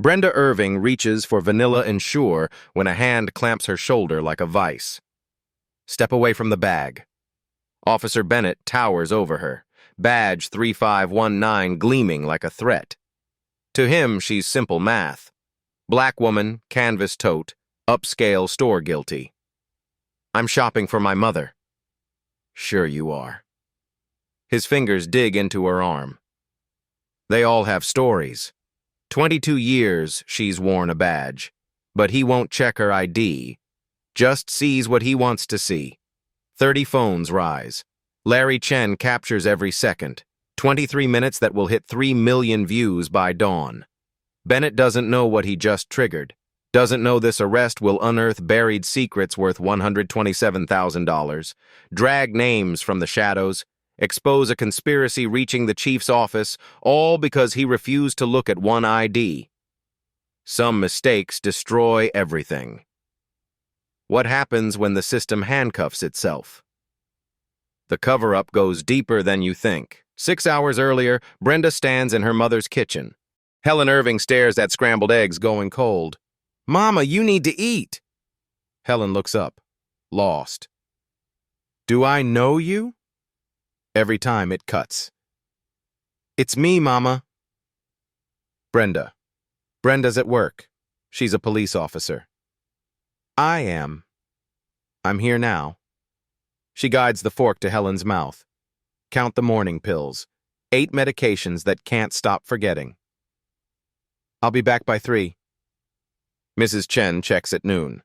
Brenda Irving reaches for vanilla Ensure when a hand clamps her shoulder like a vice. Step away from the bag. Officer Bennett towers over her, badge 3519 gleaming like a threat. To him, she's simple math. Black woman, canvas tote, upscale store guilty. I'm shopping for my mother. Sure you are. His fingers dig into her arm. They all have stories. 22 years she's worn a badge, but he won't check her ID. Just sees what he wants to see. 30 phones rise. Larry Chen captures every second. 23 minutes that will hit 3 million views by dawn. Bennett doesn't know what he just triggered. Doesn't know this arrest will unearth buried secrets worth $127,000, drag names from the shadows, expose a conspiracy reaching the chief's office, all because he refused to look at one ID. Some mistakes destroy everything. What happens when the system handcuffs itself? The cover-up goes deeper than you think. 6 hours earlier, Brenda stands in her mother's kitchen. Helen Irving stares at scrambled eggs going cold. "Mama, you need to eat." Helen looks up, lost. "Do I know you?" Every time it cuts. "It's me, Mama." Brenda. Brenda's at work. She's a police officer. "I am. I'm here now." She guides the fork to Helen's mouth. Count the morning pills. 8 medications that can't stop forgetting. "I'll be back by 3. Mrs. Chen checks at noon.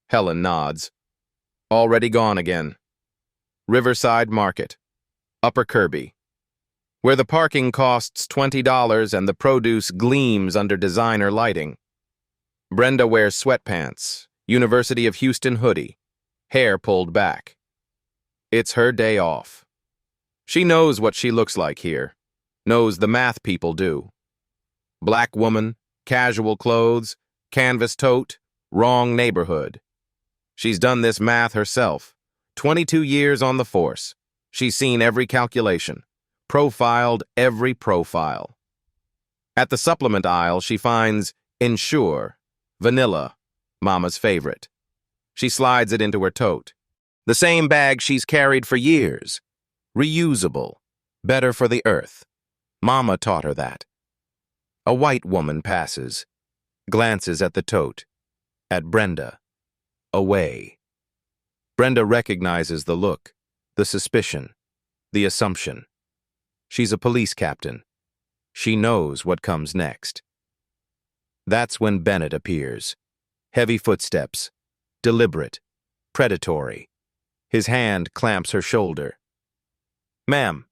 Helen nods. Already gone again. Riverside Market. Upper Kirby. Where the parking costs $20 and the produce gleams under designer lighting. Brenda wears sweatpants, University of Houston hoodie, hair pulled back. It's her day off. She knows what she looks like here. Knows the math people do. Black woman, casual clothes, canvas tote, wrong neighborhood. She's done this math herself. 22 years on the force. She's seen every calculation. Profiled every profile. At the supplement aisle, she finds Ensure, vanilla, Mama's favorite. She slides it into her tote. The same bag she's carried for years. Reusable. Better for the earth. Mama taught her that. A white woman passes. Glances at the tote. At Brenda. Away. Brenda recognizes the look, the suspicion, the assumption. She's a police captain. She knows what comes next. That's when Bennett appears. Heavy footsteps. Deliberate. Predatory. His hand clamps her shoulder. "Ma'am."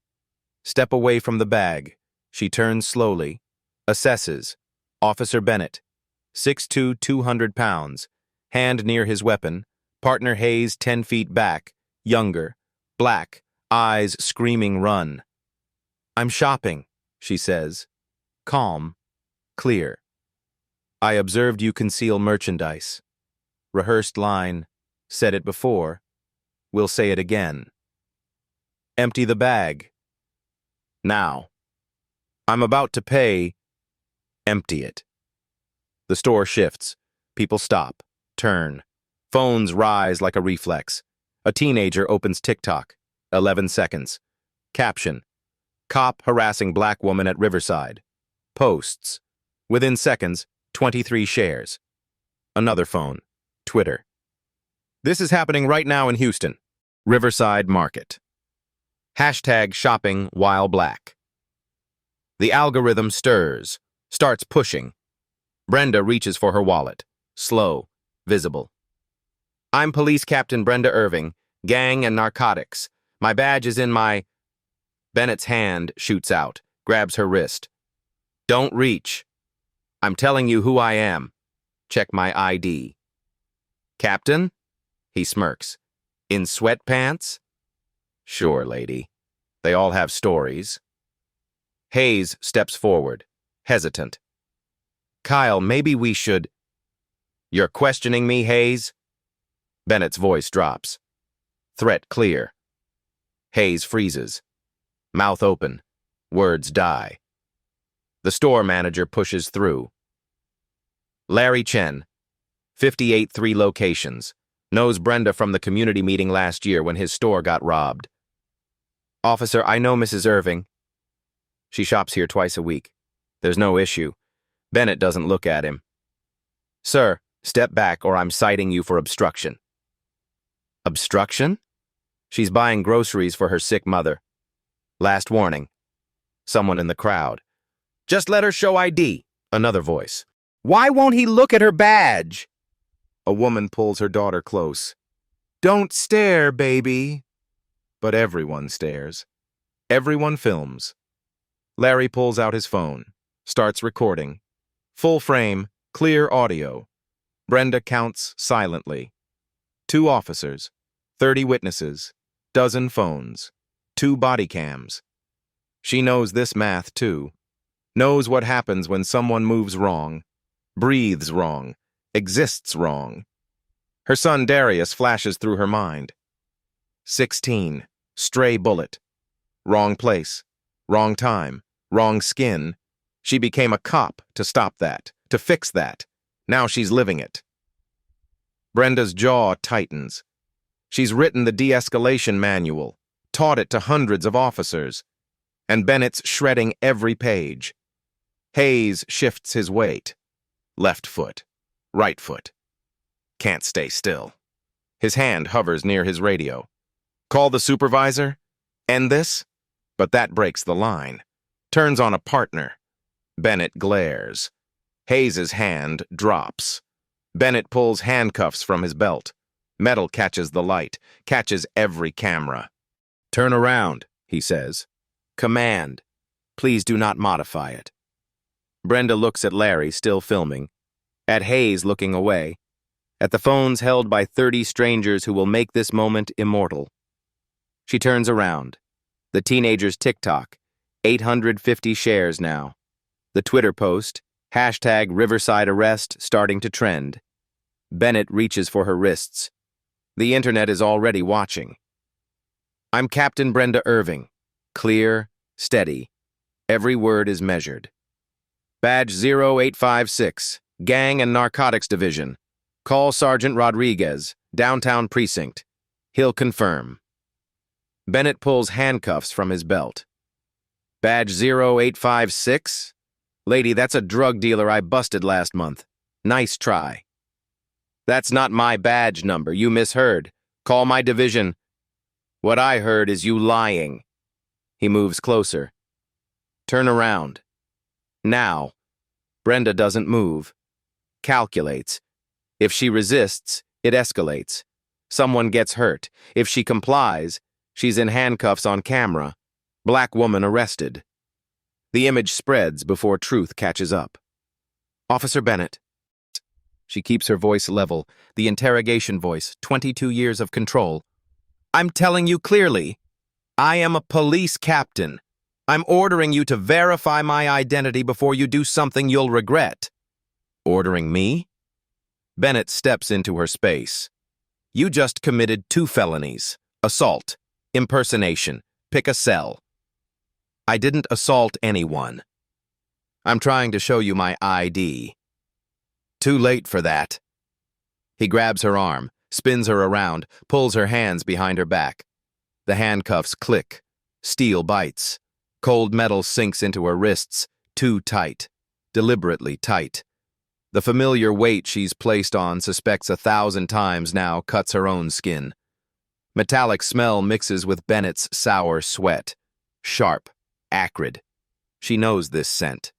Step away from the bag. She turns slowly. Assesses. Officer Bennett. 6'2", 200 pounds. Hand near his weapon. Partner Hayes 10 feet back. Younger. Black. Eyes screaming run. "I'm shopping," she says. Calm. Clear. "I observed you conceal merchandise." Rehearsed line. Said it before. We'll say it again. "Empty the bag." "Now." "I'm about to pay." "Empty it." The store shifts. People stop. Turn. Phones rise like a reflex. A teenager opens TikTok. 11 seconds. Caption. Cop harassing black woman at Riverside. Posts. Within seconds, 23 shares. Another phone. Twitter. This is happening right now in Houston. Riverside Market. Hashtag shopping while black. The algorithm stirs. Starts pushing. Brenda reaches for her wallet. Slow. Visible. "I'm Police Captain Brenda Irving, gang and narcotics. My badge is in my..." Bennett's hand shoots out, grabs her wrist. "Don't reach. I'm telling you who I am. Check my ID." "Captain?" He smirks. "In sweatpants?" "Sure, lady. They all have stories." Hayes steps forward, hesitant. "Kyle, maybe we should..." "You're questioning me, Hayes?" Bennett's voice drops. Threat clear. Hayes freezes. Mouth open. Words die. The store manager pushes through. Larry Chen, 58 3 locations. Knows Brenda from the community meeting last year when his store got robbed. Officer, I know Mrs. Irving. She shops here twice a week. There's no issue. Bennett doesn't look at him. Sir, step back or I'm citing you for obstruction. Obstruction? She's buying groceries for her sick mother. Last warning. Someone in the crowd. Just let her show ID. Another voice. Why won't he look at her badge? A woman pulls her daughter close. Don't stare, baby. But everyone stares. Everyone films. Larry pulls out his phone, starts recording. Full frame, clear audio. Brenda counts silently. 2 officers, 30 witnesses, dozen phones, 2 body cams. She knows this math too. Knows what happens when someone moves wrong, breathes wrong, exists wrong. Her son Darius flashes through her mind. 16, stray bullet. Wrong place, wrong time, wrong skin. She became a cop to stop that, to fix that. Now she's living it. Brenda's jaw tightens. She's written the de-escalation manual, taught it to hundreds of officers, and Bennett's shredding every page. Hayes shifts his weight. Left foot, right foot. Can't stay still. His hand hovers near his radio. Call the supervisor? End this? But that breaks the line. Turns on a partner. Bennett glares. Hayes's hand drops. Bennett pulls handcuffs from his belt. Metal catches the light, catches every camera. Turn around, he says. Command. Please do not modify it. Brenda looks at Larry, still filming. At Hayes, looking away. At the phones held by 30 strangers who will make this moment immortal. She turns around. The teenager's TikTok. 850 shares now. The Twitter post, #RiversideArrest, starting to trend. Bennett reaches for her wrists. The internet is already watching. I'm Captain Brenda Irving. Clear, steady. Every word is measured. Badge 0856, Gang and Narcotics Division. Call Sergeant Rodriguez, downtown precinct. He'll confirm. Bennett pulls handcuffs from his belt. Badge 0856? Lady, that's a drug dealer I busted last month. Nice try. That's not my badge number. You misheard. Call my division. What I heard is you lying. He moves closer. Turn around. Now. Brenda doesn't move. Calculates. If she resists, it escalates. Someone gets hurt. If she complies, she's in handcuffs on camera. Black woman arrested. The image spreads before truth catches up. Officer Bennett. She keeps her voice level, the interrogation voice, 22 years of control. I'm telling you clearly, I am a police captain. I'm ordering you to verify my identity before you do something you'll regret. Ordering me? Bennett steps into her space. You just committed 2 felonies. Assault, impersonation, pick a cell. I didn't assault anyone. I'm trying to show you my ID. Too late for that. He grabs her arm, spins her around, pulls her hands behind her back. The handcuffs click. Steel bites. Cold metal sinks into her wrists, too tight, deliberately tight. The familiar weight she's placed on suspects 1,000 times now cuts her own skin. Metallic smell mixes with Bennett's sour sweat. Sharp, acrid. She knows this scent.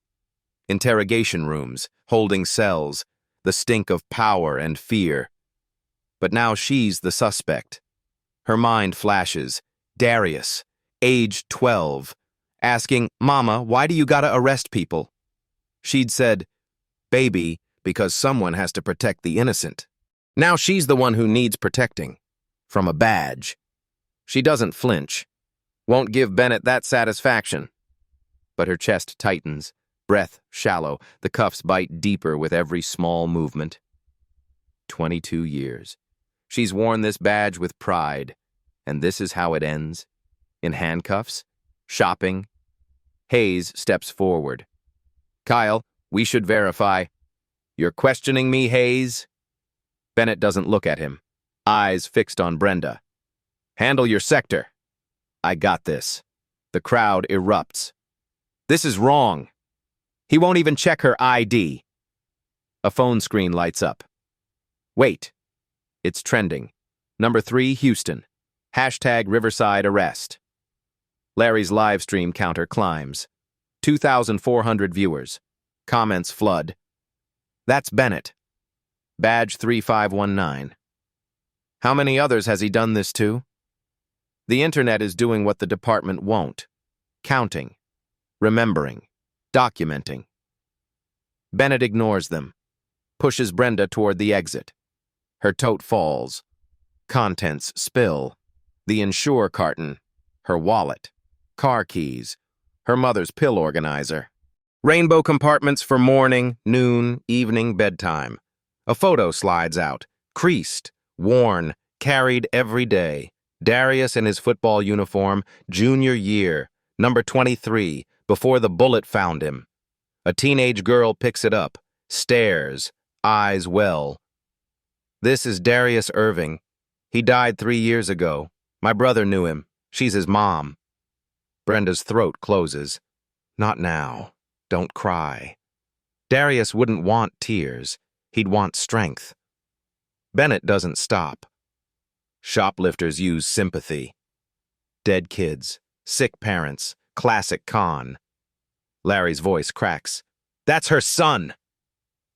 Interrogation rooms, holding cells, the stink of power and fear. But now she's the suspect. Her mind flashes. Darius, age 12, asking, Mama, why do you gotta arrest people? She'd said, Baby, because someone has to protect the innocent. Now she's the one who needs protecting. From a badge. She doesn't flinch. Won't give Bennett that satisfaction. But her chest tightens. Breath shallow, the cuffs bite deeper with every small movement. 22 years. She's worn this badge with pride, and this is how it ends. In handcuffs, shopping. Hayes steps forward. Kyle, we should verify. You're questioning me, Hayes? Bennett doesn't look at him, eyes fixed on Brenda. Handle your sector. I got this. The crowd erupts. This is wrong. He won't even check her ID. A phone screen lights up. Wait. It's trending. Number 3, Houston. Hashtag Riverside arrest. Larry's live stream counter climbs. 2,400 viewers. Comments flood. That's Bennett. Badge 3519. How many others has he done this to? The internet is doing what the department won't. Counting. Remembering. Documenting. Bennett ignores them. Pushes Brenda toward the exit. Her tote falls. Contents spill. The insure carton. Her wallet. Car keys. Her mother's pill organizer. Rainbow compartments for morning, noon, evening, bedtime. A photo slides out. Creased. Worn. Carried every day. Darius in his football uniform, junior year. Number 23, before the bullet found him. A teenage girl picks it up. Stares. Eyes well. This is Darius Irving. He died 3 years ago. My brother knew him. She's his mom. Brenda's throat closes. Not now. Don't cry. Darius wouldn't want tears. He'd want strength. Bennett doesn't stop. Shoplifters use sympathy. Dead kids. Sick parents. Classic con. Larry's voice cracks. That's her son!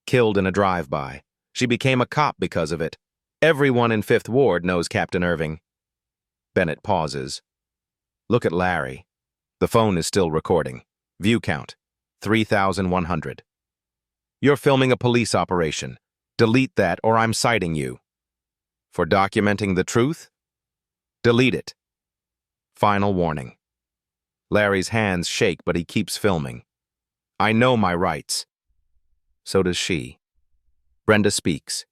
Killed in a drive-by. She became a cop because of it. Everyone in 5th Ward knows Captain Irving. Bennett pauses. Look at Larry. The phone is still recording. View count. 3,100. You're filming a police operation. Delete that or I'm citing you. For documenting the truth? Delete it. Final warning. Larry's hands shake, but he keeps filming. I know my rights. So does she. Brenda speaks.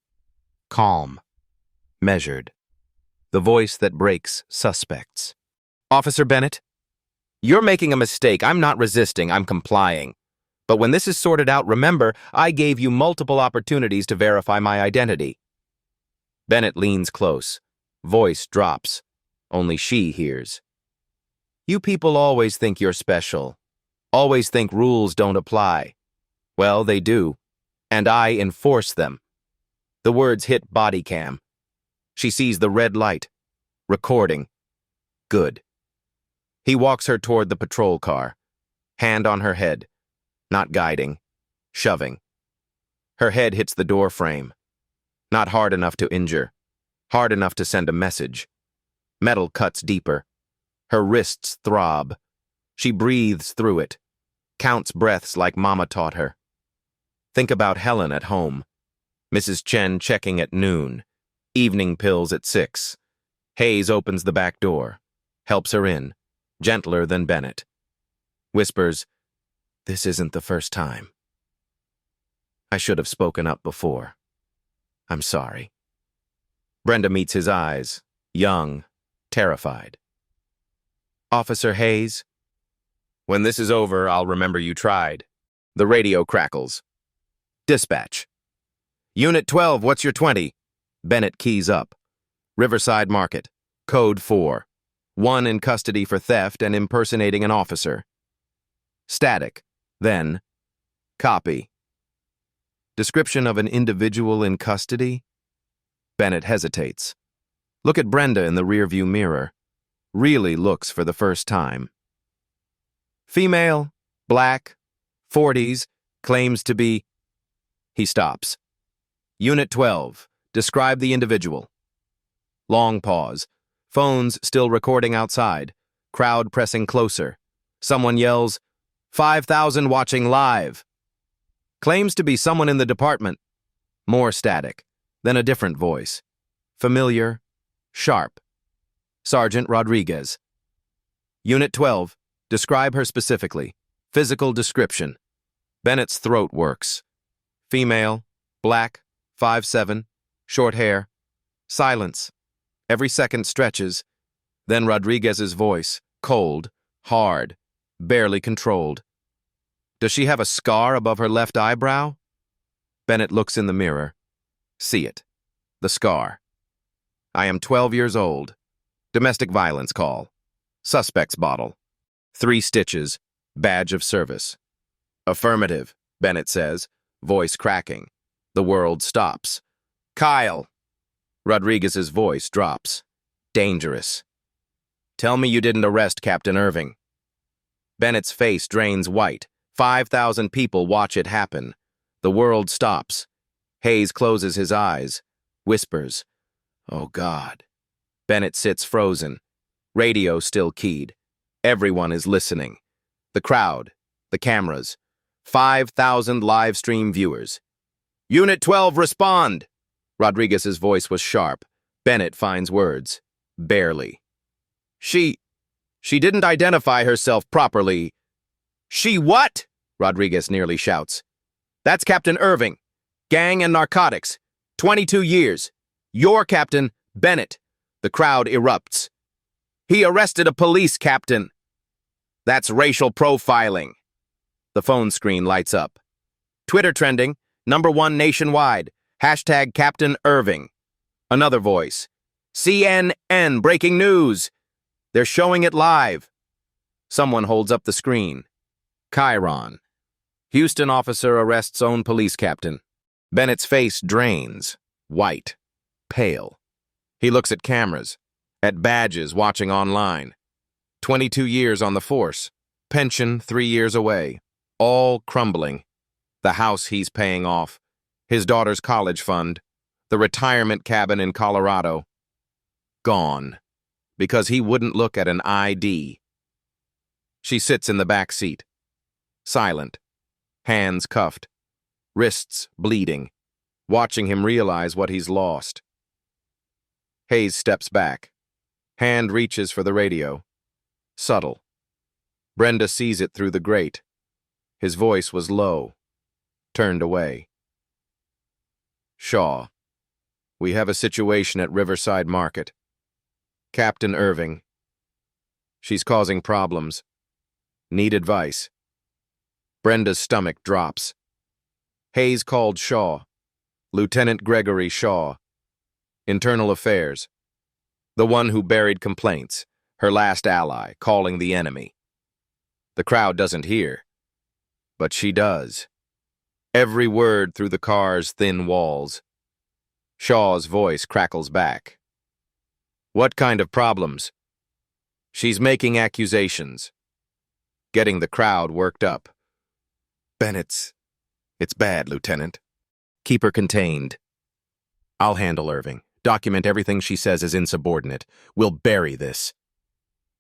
Calm. Measured. The voice that breaks suspects. Officer Bennett, you're making a mistake. I'm not resisting, I'm complying. But when this is sorted out, remember, I gave you multiple opportunities to verify my identity. Bennett leans close. Voice drops. Only she hears. You people always think you're special. Always think rules don't apply. Well, they do. And I enforce them. The words hit body cam. She sees the red light. Recording. Good. He walks her toward the patrol car. Hand on her head. Not guiding. Shoving. Her head hits the door frame. Not hard enough to injure. Hard enough to send a message. Metal cuts deeper. Her wrists throb. She breathes through it. Counts breaths like Mama taught her. Think about Helen at home. Mrs. Chen checking at noon. Evening pills at 6. Hayes opens the back door. Helps her in. Gentler than Bennett. Whispers, this isn't the first time. I should have spoken up before. I'm sorry. Brenda meets his eyes. Young. Terrified. Officer Hayes, when this is over, I'll remember you tried. The radio crackles. Dispatch. Unit 12, what's your 20? Bennett keys up. Riverside Market. Code 4. 1 in custody for theft and impersonating an officer. Static. Then. Copy. Description of an individual in custody? Bennett hesitates. Look at Brenda in the rearview mirror. Really looks for the first time. Female, black, 40s, claims to be... He stops. Unit 12, describe the individual. Long pause. Phones still recording outside. Crowd pressing closer. Someone yells, 5,000 watching live. Claims to be someone in the department. More static. Then a different voice. Familiar. Sharp. Sergeant Rodriguez. Unit 12. Describe her specifically. Physical description. Bennett's throat works. Female. Black. 5'7". Short hair. Silence. Every second stretches. Then Rodriguez's voice. Cold. Hard. Barely controlled. Does she have a scar above her left eyebrow? Bennett looks in the mirror. See it. The scar. I am 12 years old. Domestic violence call. Suspect's bottle. 3 stitches. Badge of service. Affirmative, Bennett says, voice cracking. The world stops. Kyle! Rodriguez's voice drops. Dangerous. Tell me you didn't arrest Captain Irving. Bennett's face drains white. 5,000 people watch it happen. The world stops. Hayes closes his eyes. Whispers, "Oh, God." Bennett sits frozen. Radio still keyed. Everyone is listening. The crowd, the cameras. 5,000 live stream viewers. Unit 12, respond! Rodriguez's voice was sharp. Bennett finds words. Barely. She didn't identify herself properly. She what? Rodriguez nearly shouts. That's Captain Irving. Gang and narcotics. 22 years. Your captain, Bennett. The crowd erupts. He arrested a police captain. That's racial profiling. The phone screen lights up. Twitter trending, #1 nationwide. Hashtag Captain Irving. Another voice. CNN breaking news. They're showing it live. Someone holds up the screen. Chiron. Houston officer arrests own police captain. Bennett's face drains. White. Pale. He looks at cameras. At badges watching online. 22 years on the force. Pension 3 years away. All crumbling. The house he's paying off. His daughter's college fund. The retirement cabin in Colorado. Gone. Because he wouldn't look at an ID. She sits in the back seat. Silent. Hands cuffed. Wrists bleeding. Watching him realize what he's lost. Hayes steps back. Hand reaches for the radio. Subtle. Brenda sees it through the grate. His voice was low. Turned away. Shaw. We have a situation at Riverside Market. Captain Irving. She's causing problems. Need advice. Brenda's stomach drops. Hayes called Shaw. Lieutenant Gregory Shaw. Internal Affairs. The one who buried complaints. Her last ally, calling the enemy. The crowd doesn't hear. But she does. Every word through the car's thin walls. Shaw's voice crackles back. What kind of problems? She's making accusations. Getting the crowd worked up. Bennett's. It's bad, Lieutenant. Keep her contained. I'll handle Irving. Document everything she says is insubordinate. We'll bury this.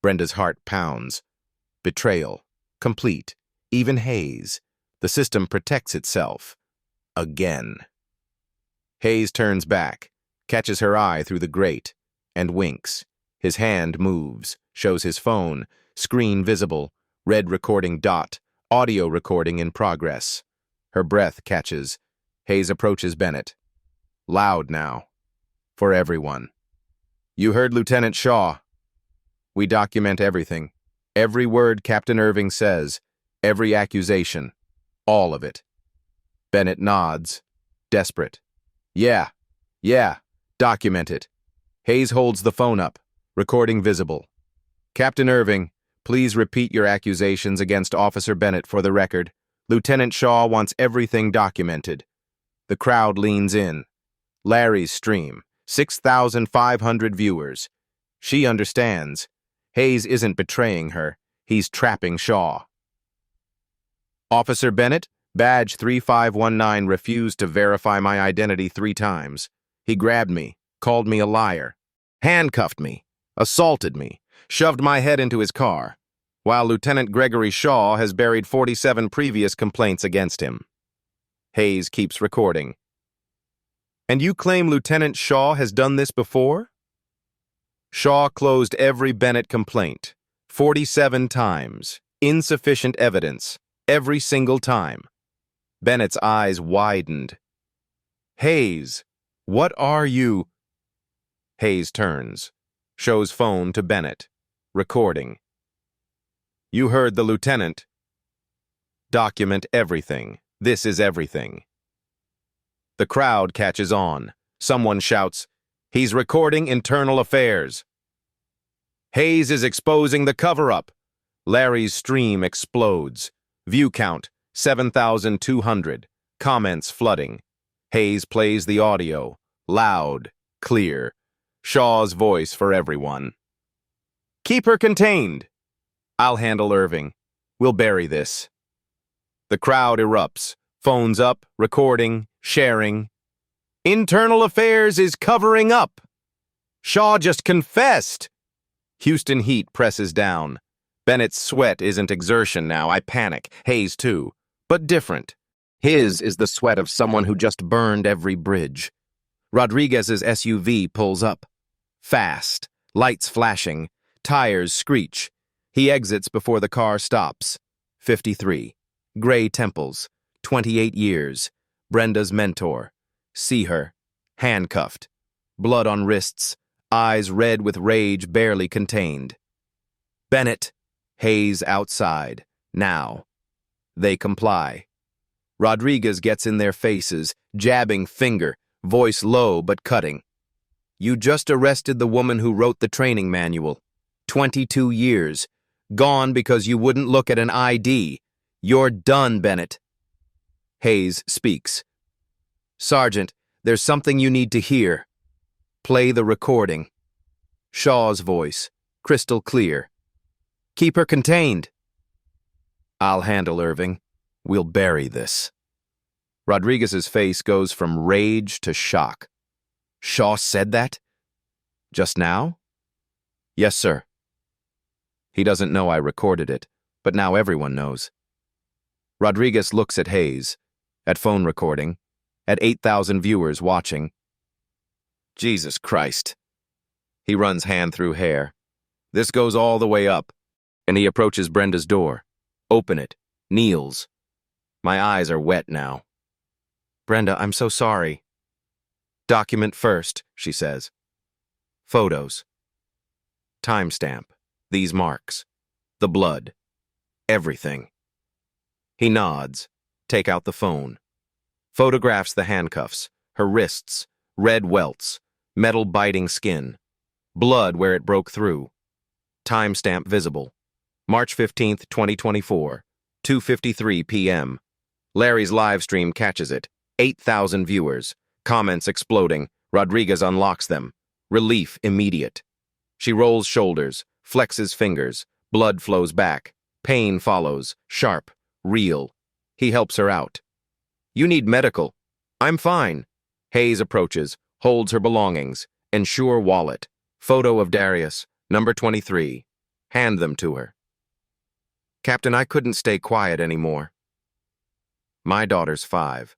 Brenda's heart pounds. Betrayal. Complete. Even Hayes. The system protects itself. Again. Hayes turns back, catches her eye through the grate, and winks. His hand moves, shows his phone, screen visible, red recording dot, audio recording in progress. Her breath catches. Hayes approaches Bennett. Loud now. For everyone. You heard Lieutenant Shaw. We document everything. Every word Captain Irving says. Every accusation. All of it. Bennett nods. Desperate. Yeah. Document it. Hayes holds the phone up. Recording visible. Captain Irving, please repeat your accusations against Officer Bennett for the record. Lieutenant Shaw wants everything documented. The crowd leans in. Larry's stream. 6,500 viewers. She understands. Hayes isn't betraying her. He's trapping Shaw. Officer Bennett, badge 3519 refused to verify my identity 3 times. He grabbed me, called me a liar, handcuffed me, assaulted me, shoved my head into his car, while Lieutenant Gregory Shaw has buried 47 previous complaints against him. Hayes keeps recording. And you claim Lieutenant Shaw has done this before? Shaw closed every Bennett complaint, 47 times, insufficient evidence, every single time. Bennett's eyes widened. Hayes, what are you? Hayes turns, shows phone to Bennett, recording. You heard the lieutenant. Document everything. This is everything. The crowd catches on. Someone shouts, "He's recording internal affairs." Hayes is exposing the cover-up. Larry's stream explodes. View count, 7,200. Comments flooding. Hayes plays the audio. Loud, clear. Shaw's voice for everyone. "Keep her contained." "I'll handle Irving. We'll bury this." The crowd erupts. Phones up, recording, sharing. "Internal Affairs is covering up." "Shaw just confessed." Houston heat presses down. Bennett's sweat isn't exertion now. I panic. Hayes too. But different. His is the sweat of someone who just burned every bridge. Rodriguez's SUV pulls up. Fast. Lights flashing. Tires screech. He exits before the car stops. 53. Gray temples. 28 years. Brenda's mentor. See her. Handcuffed. Blood on wrists. Eyes red with rage barely contained. "Bennett." Hayes outside. Now. They comply. Rodriguez gets in their faces, jabbing finger, voice low but cutting. "You just arrested the woman who wrote the training manual. 22 years. Gone because you wouldn't look at an ID. You're done, Bennett." Hayes speaks. "Sergeant, there's something you need to hear." Play the recording. Shaw's voice, crystal clear. "Keep her contained." "I'll handle Irving. We'll bury this." Rodriguez's face goes from rage to shock. "Shaw said that? Just now?" "Yes, sir." He doesn't know I recorded it, but now everyone knows. Rodriguez looks at Hayes, at phone recording, at 8,000 viewers watching. Jesus Christ. He runs hand through hair. This goes all the way up, and he approaches Brenda's door. Open it. Kneels. My eyes are wet now. "Brenda, I'm so sorry." "Document first," she says. Photos. Timestamp. These marks. The blood. Everything. He nods. Take out the phone. Photographs the handcuffs, her wrists, red welts, metal biting skin, blood where it broke through. Timestamp visible. March 15th, 2024, 2:53 p.m. Larry's live stream catches it. 8,000 viewers. Comments exploding. Rodriguez unlocks them. Relief immediate. She rolls shoulders, flexes fingers. Blood flows back. Pain follows. Sharp. Real. He helps her out. "You need medical." "I'm fine." Hayes approaches, holds her belongings. Ensure wallet. Photo of Darius, number 23. Hand them to her. "Captain, I couldn't stay quiet anymore." My daughter's 5.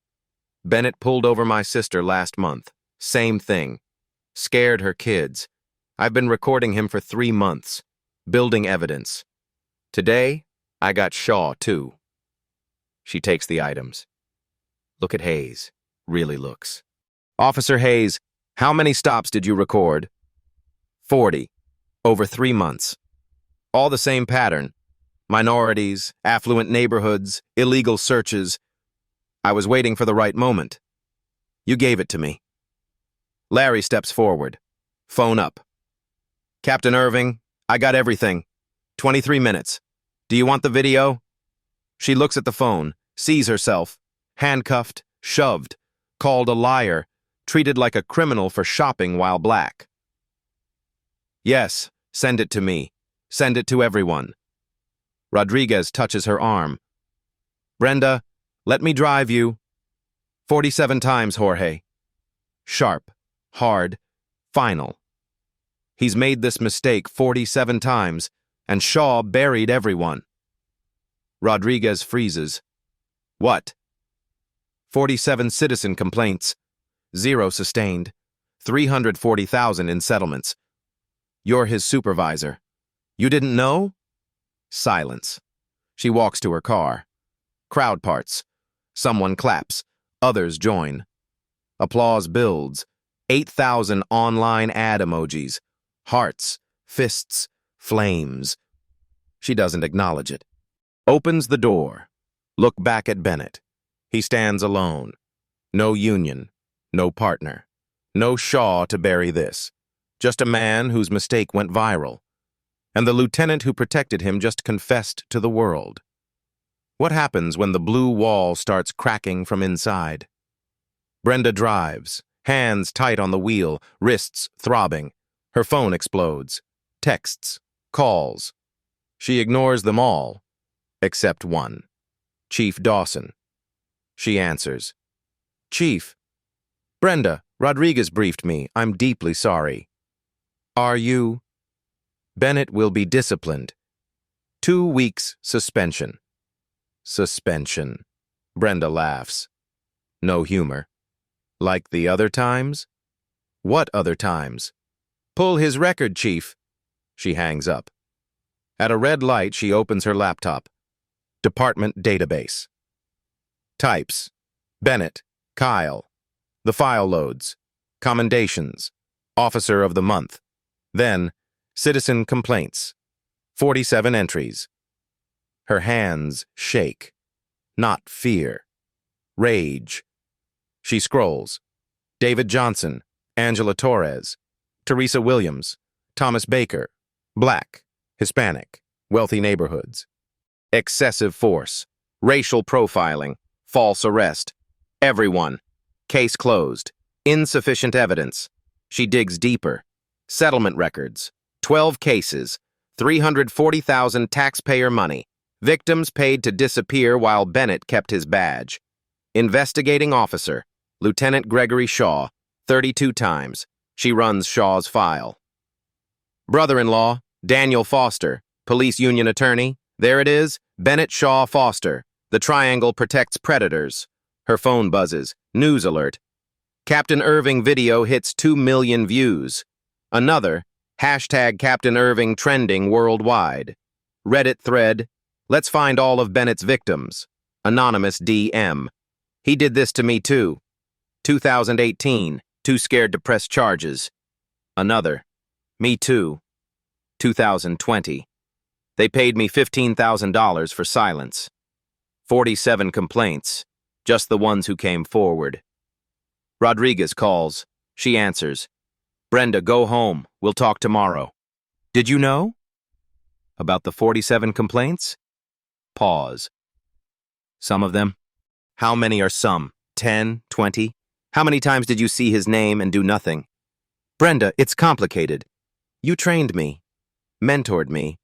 Bennett pulled over my sister last month. Same thing. Scared her kids. I've been recording him for 3 months. Building evidence. Today, I got Shaw, too. She takes the items. Look at Hayes. Really looks. "Officer Hayes, how many stops did you record?" 40. Over 3 months. All the same pattern. Minorities, affluent neighborhoods, illegal searches. I was waiting for the right moment. You gave it to me. Larry steps forward. Phone up. "Captain Irving, I got everything. 23 minutes. Do you want the video?" She looks at the phone, sees herself, handcuffed, shoved, called a liar, treated like a criminal for shopping while black. "Yes, send it to me. Send it to everyone." Rodriguez touches her arm. "Brenda, let me drive you." 47 times, Jorge. Sharp, hard, final. He's made this mistake 47 times, and Shaw buried everyone. Rodriguez freezes. "What?" 47 citizen complaints. 0 sustained. 340,000 in settlements. You're his supervisor. You didn't know? Silence. She walks to her car. Crowd parts. Someone claps. Others join. Applause builds. 8,000 online ad emojis. Hearts, fists, flames. She doesn't acknowledge it. Opens the door. Look back at Bennett. He stands alone. No union, No partner. No Shaw to bury this. Just a man whose mistake went viral. And the lieutenant who protected him just confessed to the world. What happens when the blue wall starts cracking from inside? Brenda drives, hands tight on the wheel, wrists throbbing. Her phone explodes. Texts, calls. She ignores them all, except one. Chief Dawson. She answers. Chief. Brenda, Rodriguez briefed me. I'm deeply sorry. Are you? Bennett will be disciplined. 2 weeks suspension. Suspension. Brenda laughs. No humor. Like the other times? What other times? Pull his record, Chief. She hangs up. At a red light, she opens her laptop. Department database. Types. Bennett. Kyle. The file loads. Commendations. Officer of the month. Then, citizen complaints. 47 entries. Her hands shake. Not fear. Rage. She scrolls. David Johnson. Angela Torres. Teresa Williams. Thomas Baker. Black. Hispanic. Wealthy neighborhoods. Excessive force. Racial profiling. False arrest. Everyone. Case closed. Insufficient evidence. She digs deeper. Settlement records. 12 cases. 340,000 taxpayer money. Victims paid to disappear while Bennett kept his badge. Investigating officer. Lieutenant Gregory Shaw. 32 times. She runs Shaw's file. Brother-in-law. Daniel Foster. Police union attorney. There it is. Bennett Shaw Foster. The triangle protects predators. Her phone buzzes. News alert. Captain Irving video hits 2 million views. Another, hashtag Captain Irving trending worldwide. Reddit thread, let's find all of Bennett's victims. Anonymous DM. He did this to me too. 2018, too scared to press charges. Another, me too. 2020. They paid me $15,000 for silence. 47 complaints, just the ones who came forward. Rodriguez calls. She answers. Brenda, go home. We'll talk tomorrow. Did you know? About the 47 complaints? Pause. Some of them? How many are some? 10, 20? How many times did you see his name and do nothing? Brenda, it's complicated. You trained me, mentored me,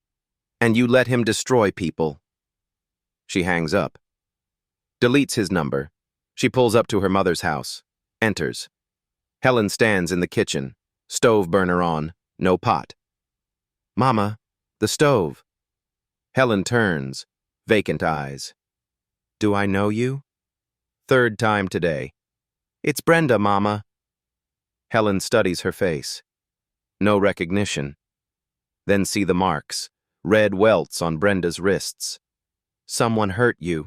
and you let him destroy people. She hangs up. Deletes his number. She pulls up to her mother's house. Enters. Helen stands in the kitchen. Stove burner on. No pot. Mama, the stove. Helen turns. Vacant eyes. Do I know you? Third time today. It's Brenda, Mama. Helen studies her face. No recognition. Then see the marks. Red welts on Brenda's wrists. Someone hurt you.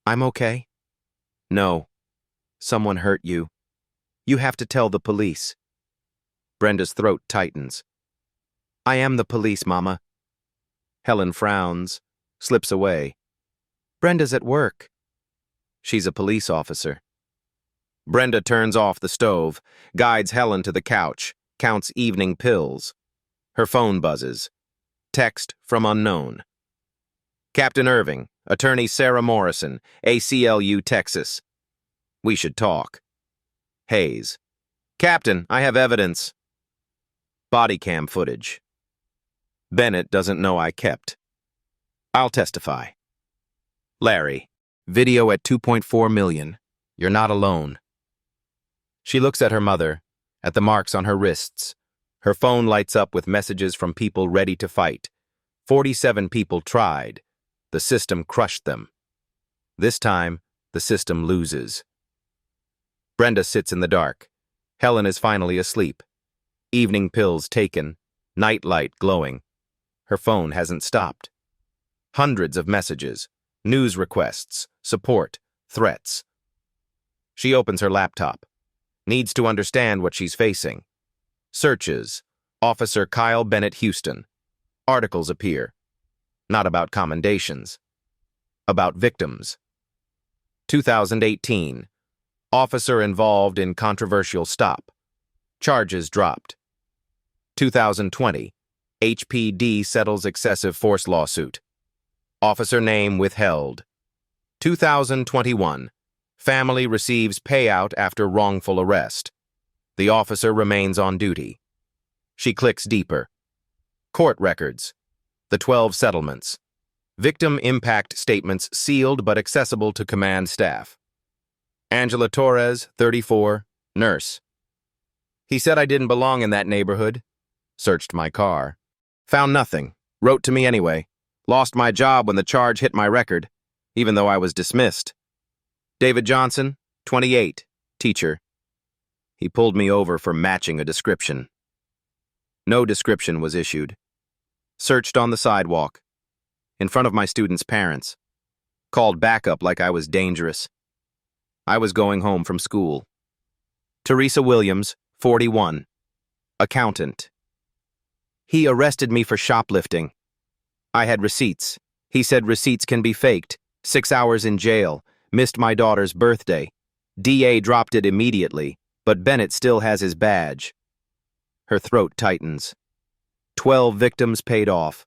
I'm okay. No. Someone hurt you. You have to tell the police. Brenda's throat tightens. I am the police, Mama. Helen frowns, slips away. Brenda's at work. She's a police officer. Brenda turns off the stove, guides Helen to the couch, counts evening pills. Her phone buzzes. Text from unknown. Captain Irving, Attorney Sarah Morrison, ACLU, Texas. We should talk. Hayes. Captain, I have evidence. Body cam footage. Bennett doesn't know I kept. I'll testify. Larry. Video at 2.4 million. You're not alone. She looks at her mother, at the marks on her wrists. Her phone lights up with messages from people ready to fight. 47 people tried. The system crushed them. This time, the system loses. Brenda sits in the dark. Helen is finally asleep. Evening pills taken, night light glowing. Her phone hasn't stopped. Hundreds of messages, news requests, support, threats. She opens her laptop. Needs to understand what she's facing. Searches. Officer Kyle Bennett Houston. Articles appear. Not about commendations. About victims. 2018. Officer involved in controversial stop. Charges dropped. 2020. HPD settles excessive force lawsuit. Officer name withheld. 2021. Family receives payout after wrongful arrest. The officer remains on duty. She clicks deeper. Court records. The 12 settlements. Victim impact statements sealed but accessible to command staff. Angela Torres, 34, nurse. He said I didn't belong in that neighborhood. Searched my car. Found nothing. Wrote to me anyway. Lost my job when the charge hit my record, even though I was dismissed. David Johnson, 28, teacher. He pulled me over for matching a description. No description was issued. Searched on the sidewalk, in front of my students' parents. Called backup like I was dangerous. I was going home from school. Teresa Williams, 41, accountant. He arrested me for shoplifting. I had receipts. He said receipts can be faked. 6 hours in jail. Missed my daughter's birthday. DA dropped it immediately, but Bennett still has his badge. Her throat tightens. 12 victims paid off.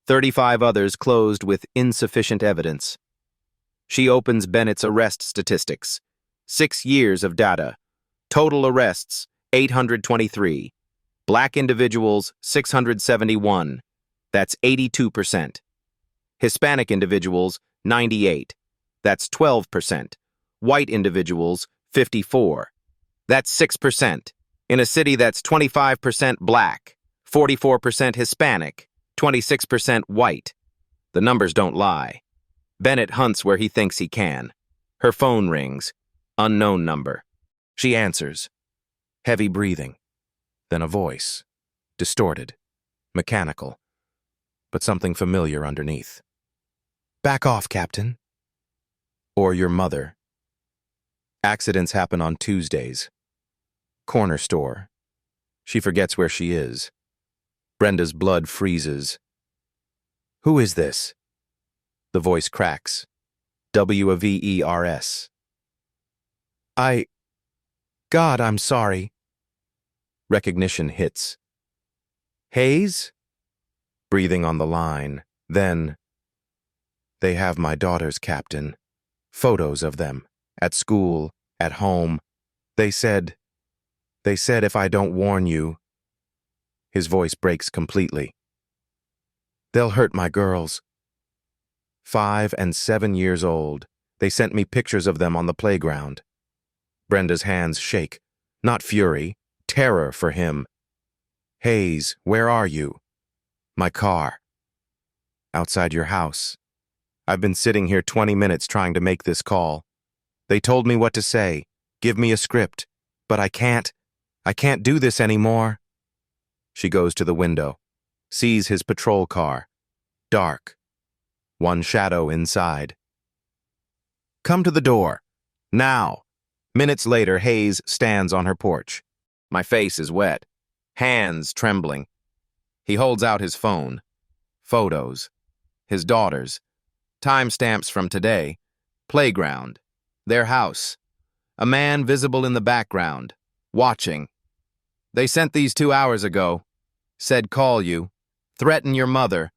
35 others closed with insufficient evidence. She opens Bennett's arrest statistics. 6 years of data. Total arrests, 823. Black individuals, 671. That's 82%. Hispanic individuals, 98. That's 12%. White individuals, 54. That's 6%. In a city that's 25% black, 44% Hispanic, 26% white. The numbers don't lie. Bennett hunts where he thinks he can. Her phone rings. Unknown number. She answers. Heavy breathing. Then a voice. Distorted. Mechanical. But something familiar underneath. Back off, Captain. Or your mother. Accidents happen on Tuesdays. Corner store. She forgets where she is. Brenda's blood freezes. Who is this? The voice cracks. WVERS. God, I'm sorry. Recognition hits. Hayes? Breathing on the line. Then, they have my daughters, Captain. Photos of them. At school, at home. They said if I don't warn you. His voice breaks completely. They'll hurt my girls. 5 and 7 years old. They sent me pictures of them on the playground. Brenda's hands shake. Not fury, terror for him. Hayes, where are you? My car. Outside your house. I've been sitting here 20 minutes trying to make this call. They told me what to say. Give me a script. But I can't do this anymore. She goes to the window. Sees his patrol car. Dark. One shadow inside. Come to the door. Now. Minutes later, Hayes stands on her porch. My face is wet. Hands trembling. He holds out his phone. Photos. His daughters. Timestamps from today. Playground. Their house. A man visible in the background. Watching. They sent these 2 hours ago. Said call you. Threaten your mother.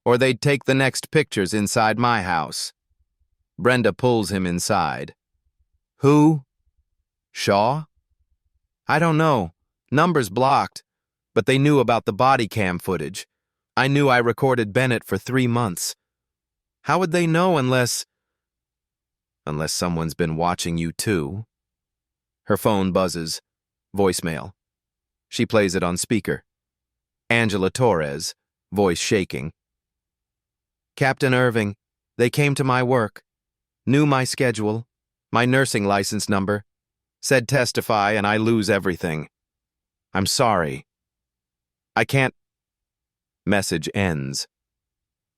Or they'd take the next pictures inside my house. Brenda pulls him inside. Who? Shaw? I don't know. Numbers blocked. But they knew about the body cam footage. I knew I recorded Bennett for 3 months. How would they know unless someone's been watching you too? Her phone buzzes. Voicemail. She plays it on speaker. Angela Torres, voice shaking. Captain Irving, they came to my work. Knew my schedule, my nursing license number. Said testify and I lose everything. I'm sorry. I can't. Message ends.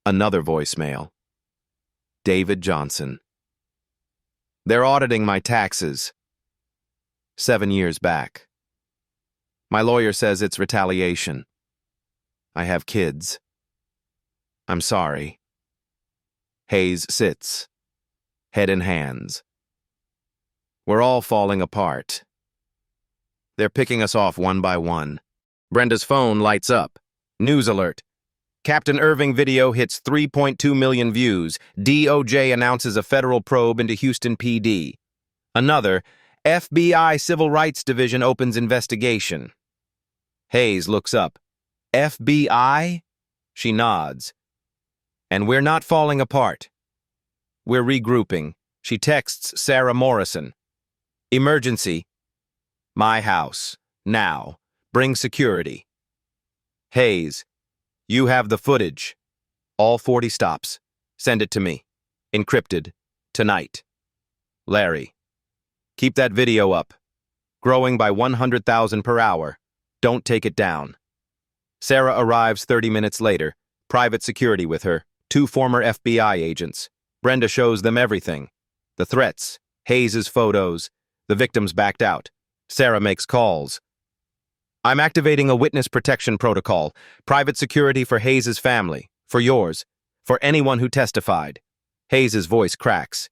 Another voicemail. David Johnson. They're auditing my taxes. 7 years back. My lawyer says it's retaliation. I have kids. I'm sorry. Hayes sits. Head in hands. We're all falling apart. They're picking us off one by one. Brenda's phone lights up. News alert. Captain Irving video hits 3.2 million views. DOJ announces a federal probe into Houston PD. Another, FBI Civil Rights Division opens investigation. Hayes looks up. FBI? She nods. And we're not falling apart. We're regrouping. She texts Sarah Morrison. Emergency. My house. Now. Bring security. Hayes. You have the footage. All 40 stops. Send it to me. Encrypted. Tonight. Larry. Keep that video up. Growing by 100,000 per hour. Don't take it down. Sarah arrives 30 minutes later. Private security with her. 2 former FBI agents. Brenda shows them everything. The threats. Hayes' photos. The victims backed out. Sarah makes calls. I'm activating a witness protection protocol. Private security for Hayes' family. For yours. For anyone who testified. Hayes' voice cracks.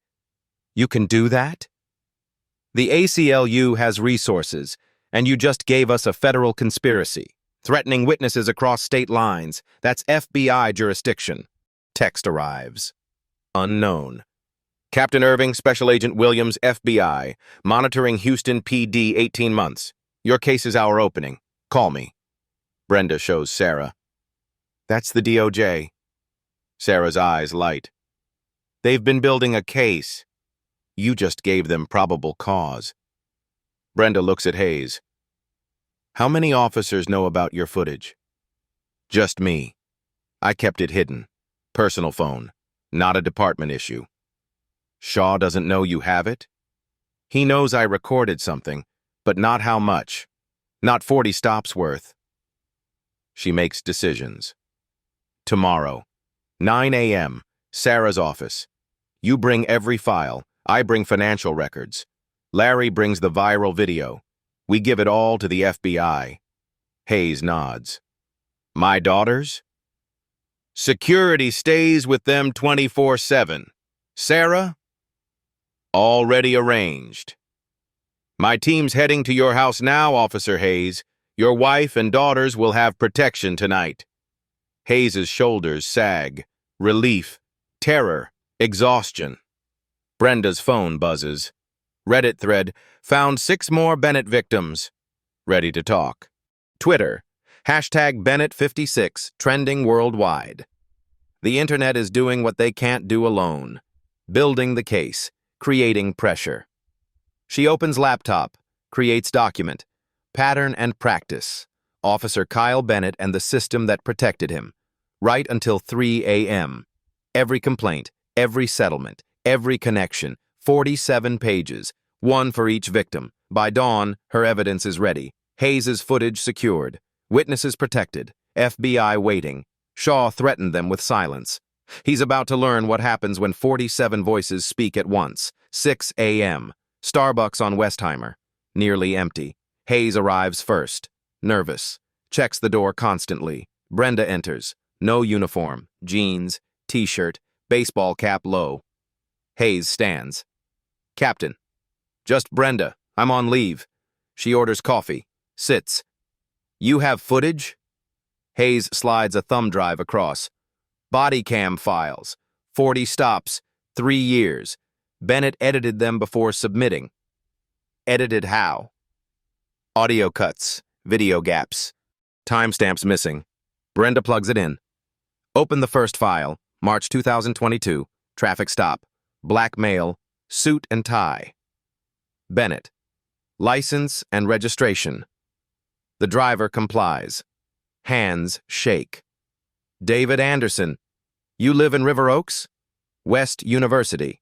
You can do that? The ACLU has resources, and you just gave us a federal conspiracy. Threatening witnesses across state lines. That's FBI jurisdiction. Text arrives. Unknown. Captain Irving, Special Agent Williams, FBI. Monitoring Houston PD 18 months. Your case is our opening. Call me. Brenda shows Sarah. That's the DOJ. Sarah's eyes light. They've been building a case. You just gave them probable cause. Brenda looks at Hayes. How many officers know about your footage? Just me. I kept it hidden. Personal phone. Not a department issue. Shaw doesn't know you have it? He knows I recorded something, but not how much. Not 40 stops worth. She makes decisions. Tomorrow, 9 a.m., Sarah's office. You bring every file. I bring financial records. Larry brings the viral video. We give it all to the FBI. Hayes nods. My daughters? Security stays with them 24/7. Sarah? Already arranged. My team's heading to your house now, Officer Hayes. Your wife and daughters will have protection tonight. Hayes' shoulders sag. Relief, terror, exhaustion. Brenda's phone buzzes. Reddit thread, found 6 more Bennett victims. Ready to talk. Twitter, #Bennett56, trending worldwide. The internet is doing what they can't do alone. Building the case, creating pressure. She opens laptop, creates document, pattern and practice. Officer Kyle Bennett and the system that protected him. Right until 3 a.m. Every complaint, every settlement, every connection, 47 pages, 1 for each victim. By dawn, her evidence is ready. Hayes' footage secured. Witnesses protected. FBI waiting. Shaw threatened them with silence. He's about to learn what happens when 47 voices speak at once. 6 a.m. Starbucks on Westheimer. Nearly empty. Hayes arrives first. Nervous. Checks the door constantly. Brenda enters. No uniform. Jeans. T-shirt. Baseball cap low. Hayes stands. Captain. Just Brenda. I'm on leave. She orders coffee. Sits. You have footage? Hayes slides a thumb drive across. Body cam files. 40 stops. 3 years. Bennett edited them before submitting. Edited how? Audio cuts. Video gaps. Timestamps missing. Brenda plugs it in. Open the first file. March 2022. Traffic stop. Black male. Suit and tie. Bennett. License and registration. The driver complies. Hands shake. David Anderson. You live in River Oaks? West University.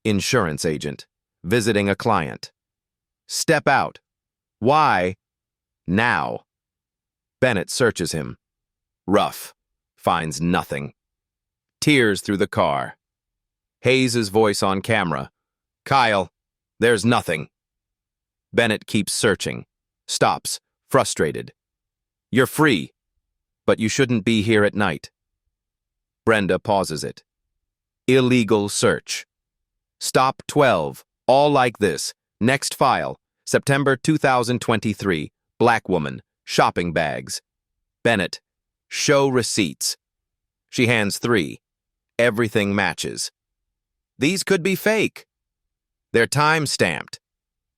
Insurance agent. Visiting a client. Step out. Why? Now. Bennett searches him. Rough. Finds nothing. Tears through the car. Hayes' voice on camera. Kyle, there's nothing. Bennett keeps searching. Stops. Frustrated. You're free, but you shouldn't be here at night. Brenda pauses it. Illegal search. Stop 12. All like this. Next file, September 2023, black woman, shopping bags. Bennett, show receipts. She hands 3. Everything matches. These could be fake. They're time-stamped.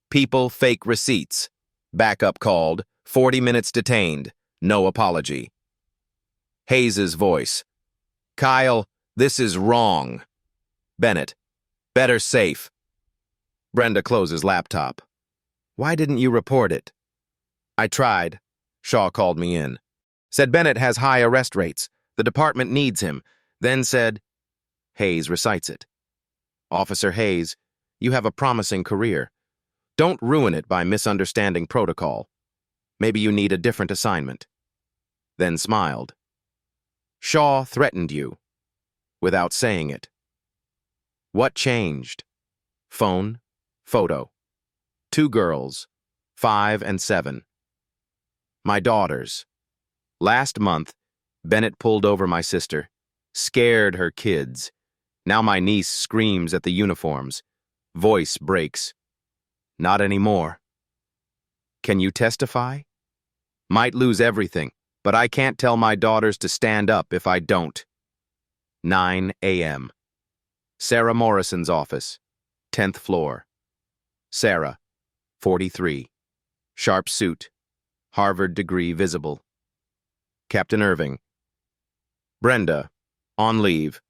People fake receipts. Backup called, 40 minutes detained, no apology. Hayes's voice. Kyle, this is wrong. Bennett, better safe. Brenda closes laptop. Why didn't you report it? I tried. Shaw called me in. Said Bennett has high arrest rates. The department needs him. Then said, Hayes recites it. Officer Hayes, you have a promising career. Don't ruin it by misunderstanding protocol. Maybe you need a different assignment. Then smiled. Shaw threatened you, without saying it. What changed? Phone, photo. 2 girls, 5 and 7. My daughters. Last month, Bennett pulled over my sister, scared her kids. Now my niece screams at the uniforms. Voice breaks. Not anymore. Can you testify? Might lose everything, but I can't tell my daughters to stand up if I don't. 9 a.m. Sarah Morrison's office, 10th floor. Sarah, 43. Sharp suit, Harvard degree visible. Captain Irving. Brenda, on leave.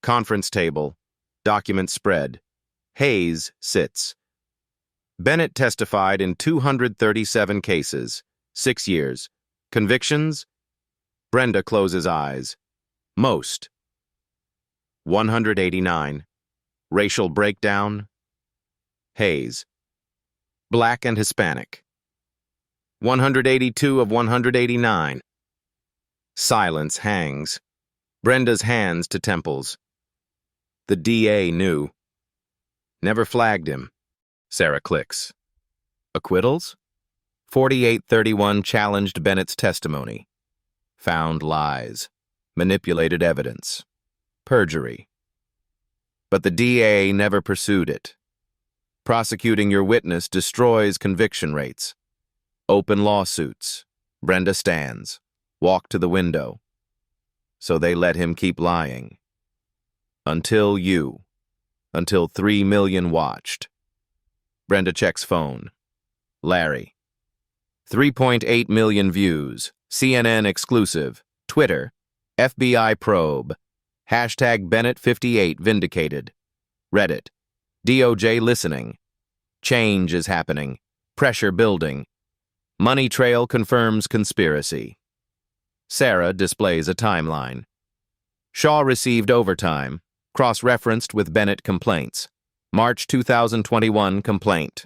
Conference table, document spread. Hayes sits. Bennett testified in 237 cases, 6 years. Convictions? Brenda closes eyes. Most. 189. Racial breakdown? Hayes. Black and Hispanic. 182 of 189. Silence hangs. Brenda's hands to temples. The DA knew. Never flagged him. Sarah clicks. Acquittals? 4831 challenged Bennett's testimony. Found lies. Manipulated evidence. Perjury. But the DA never pursued it. Prosecuting your witness destroys conviction rates. Open lawsuits. Brenda stands. Walk to the window. So they let him keep lying. Until 3 million watched. Brenda checks phone. Larry. 3.8 million views. CNN exclusive. Twitter. FBI probe. Hashtag Bennett58 vindicated. Reddit. DOJ listening. Change is happening. Pressure building. Money trail confirms conspiracy. Sarah displays a timeline. Shaw received overtime. Cross-referenced with Bennett complaints. March 2021 complaint.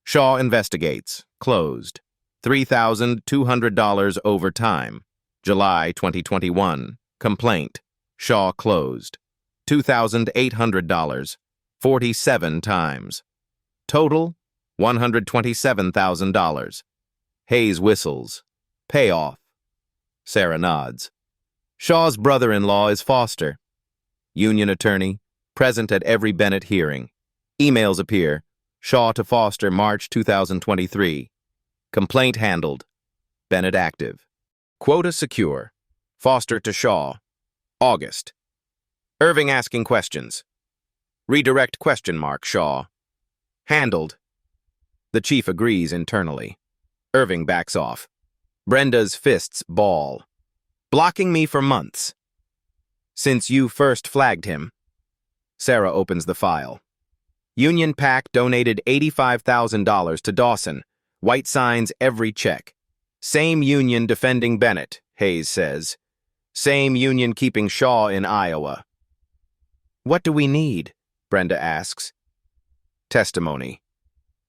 Shaw investigates. Closed. $3,200 overtime. July 2021. Complaint. Shaw closed. $2,800. 47 times. Total, $127,000. Hayes whistles. Payoff. Sarah nods. Shaw's brother-in-law is Foster. Union attorney, present at every Bennett hearing. Emails appear. Shaw to Foster, March 2023. Complaint handled. Bennett active. Quota secure. Foster to Shaw. August. Irving asking questions. Redirect ? Shaw. Handled. The chief agrees internally. Irving backs off. Brenda's fists ball. Blocking me for months. Since you first flagged him. Sarah opens the file. Union PAC donated $85,000 to Dawson. White signs every check. Same union defending Bennett, Hayes says. Same union keeping Shaw in Iowa. What do we need? Brenda asks. Testimony.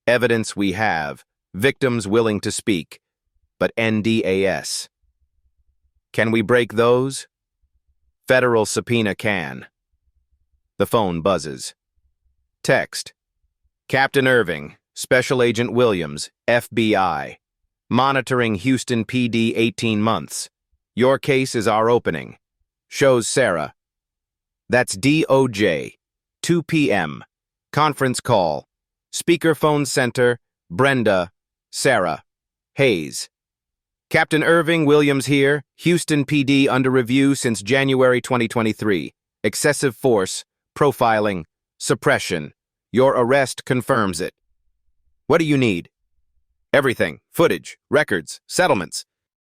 Evidence we have. Victims willing to speak. But NDAS. Can we break those? Federal subpoena can. The phone buzzes. Text. Captain Irving, Special Agent Williams, FBI. Monitoring Houston PD 18 months. Your case is our opening. Shows Sarah. That's DOJ. 2 p.m. Conference call. Speakerphone center, Brenda, Sarah, Hayes. Captain Irving, Williams here, Houston PD under review since January 2023. Excessive force, profiling, suppression. Your arrest confirms it. What do you need? Everything. Footage, records, settlements.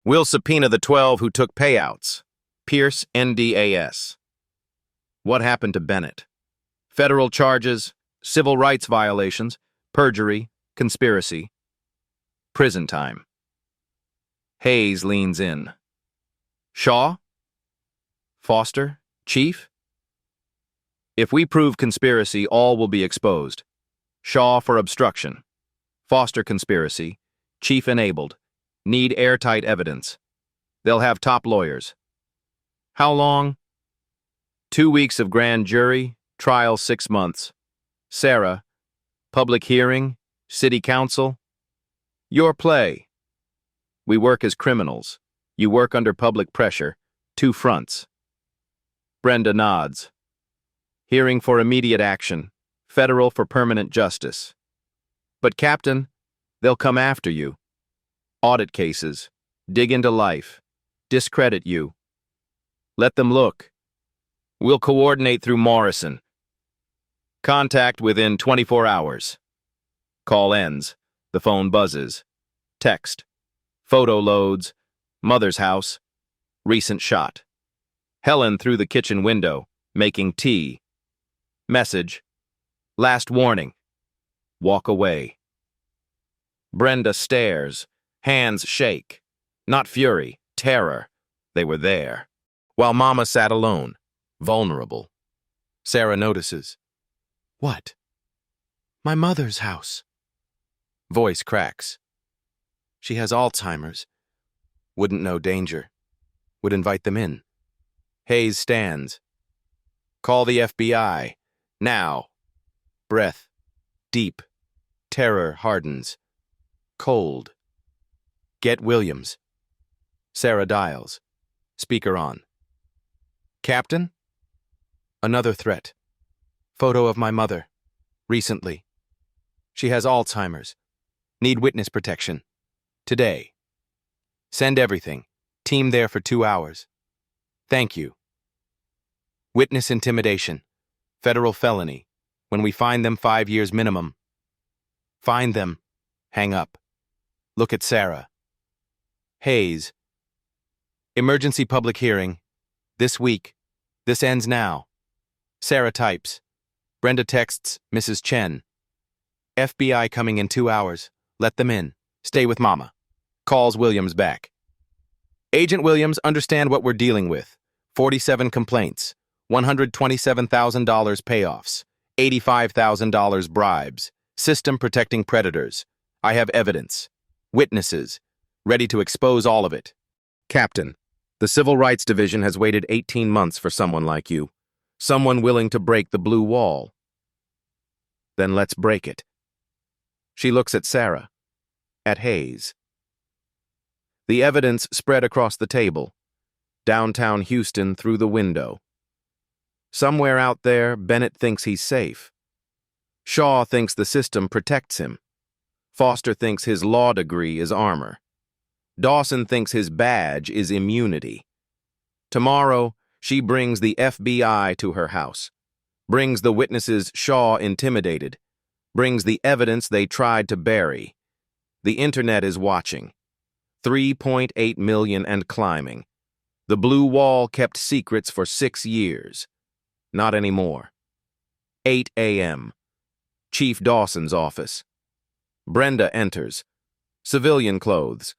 We'll subpoena the 12 who took payouts. Pierce, NDAS. What happened to Bennett? Federal charges, civil rights violations, perjury, conspiracy. Prison time. Hayes leans in. Shaw? Foster? Chief? If we prove conspiracy, all will be exposed. Shaw for obstruction. Foster conspiracy. Chief enabled. Need airtight evidence. They'll have top lawyers. How long? 2 weeks of grand jury, trial 6 months. Sarah, public hearing, city council. Your play. We work as criminals. You work under public pressure. 2 fronts. Brenda nods. Hearing for immediate action. Federal for permanent justice. But Captain, they'll come after you. Audit cases. Dig into life. Discredit you. Let them look. We'll coordinate through Morrison. Contact within 24 hours. Call ends. The phone buzzes. Text. Photo loads. Mother's house. Recent shot. Helen through the kitchen window, making tea. Message. Last warning. Walk away. Brenda stares. Hands shake. Not fury, terror. They were there. While Mama sat alone, vulnerable. Sarah notices. What? My mother's house. Voice cracks. She has Alzheimer's. Wouldn't know danger. Would invite them in. Hayes stands. Call the FBI. Now. Breath. Deep. Terror hardens. Cold. Get Williams. Sarah dials. Speaker on. Captain? Another threat. Photo of my mother. Recently. She has Alzheimer's. Need witness protection. Today. Send everything. Team there for 2 hours. Thank you. Witness intimidation. Federal felony. When we find them, 5 years minimum. Find them. Hang up. Look at Sarah. Hayes. Emergency public hearing. This week. This ends now. Sarah types. Brenda texts Mrs. Chen. FBI coming in 2 hours. Let them in. Stay with Mama. Calls Williams back. Agent Williams, understand what we're dealing with. 47 complaints. $127,000 payoffs. $85,000 bribes. System protecting predators. I have evidence. Witnesses. Ready to expose all of it. Captain, the Civil Rights Division has waited 18 months for someone like you. Someone willing to break the blue wall. Then let's break it. She looks at Sarah. At Hayes. The evidence spread across the table. Downtown Houston through the window. Somewhere out there, Bennett thinks he's safe. Shaw thinks the system protects him. Foster thinks his law degree is armor. Dawson thinks his badge is immunity. Tomorrow, she brings the FBI to her house. Brings the witnesses Shaw intimidated. Brings the evidence they tried to bury. The internet is watching. 3.8 million and climbing. The blue wall kept secrets for 6 years. Not anymore. 8 a.m. Chief Dawson's office. Brenda enters. Civilian clothes.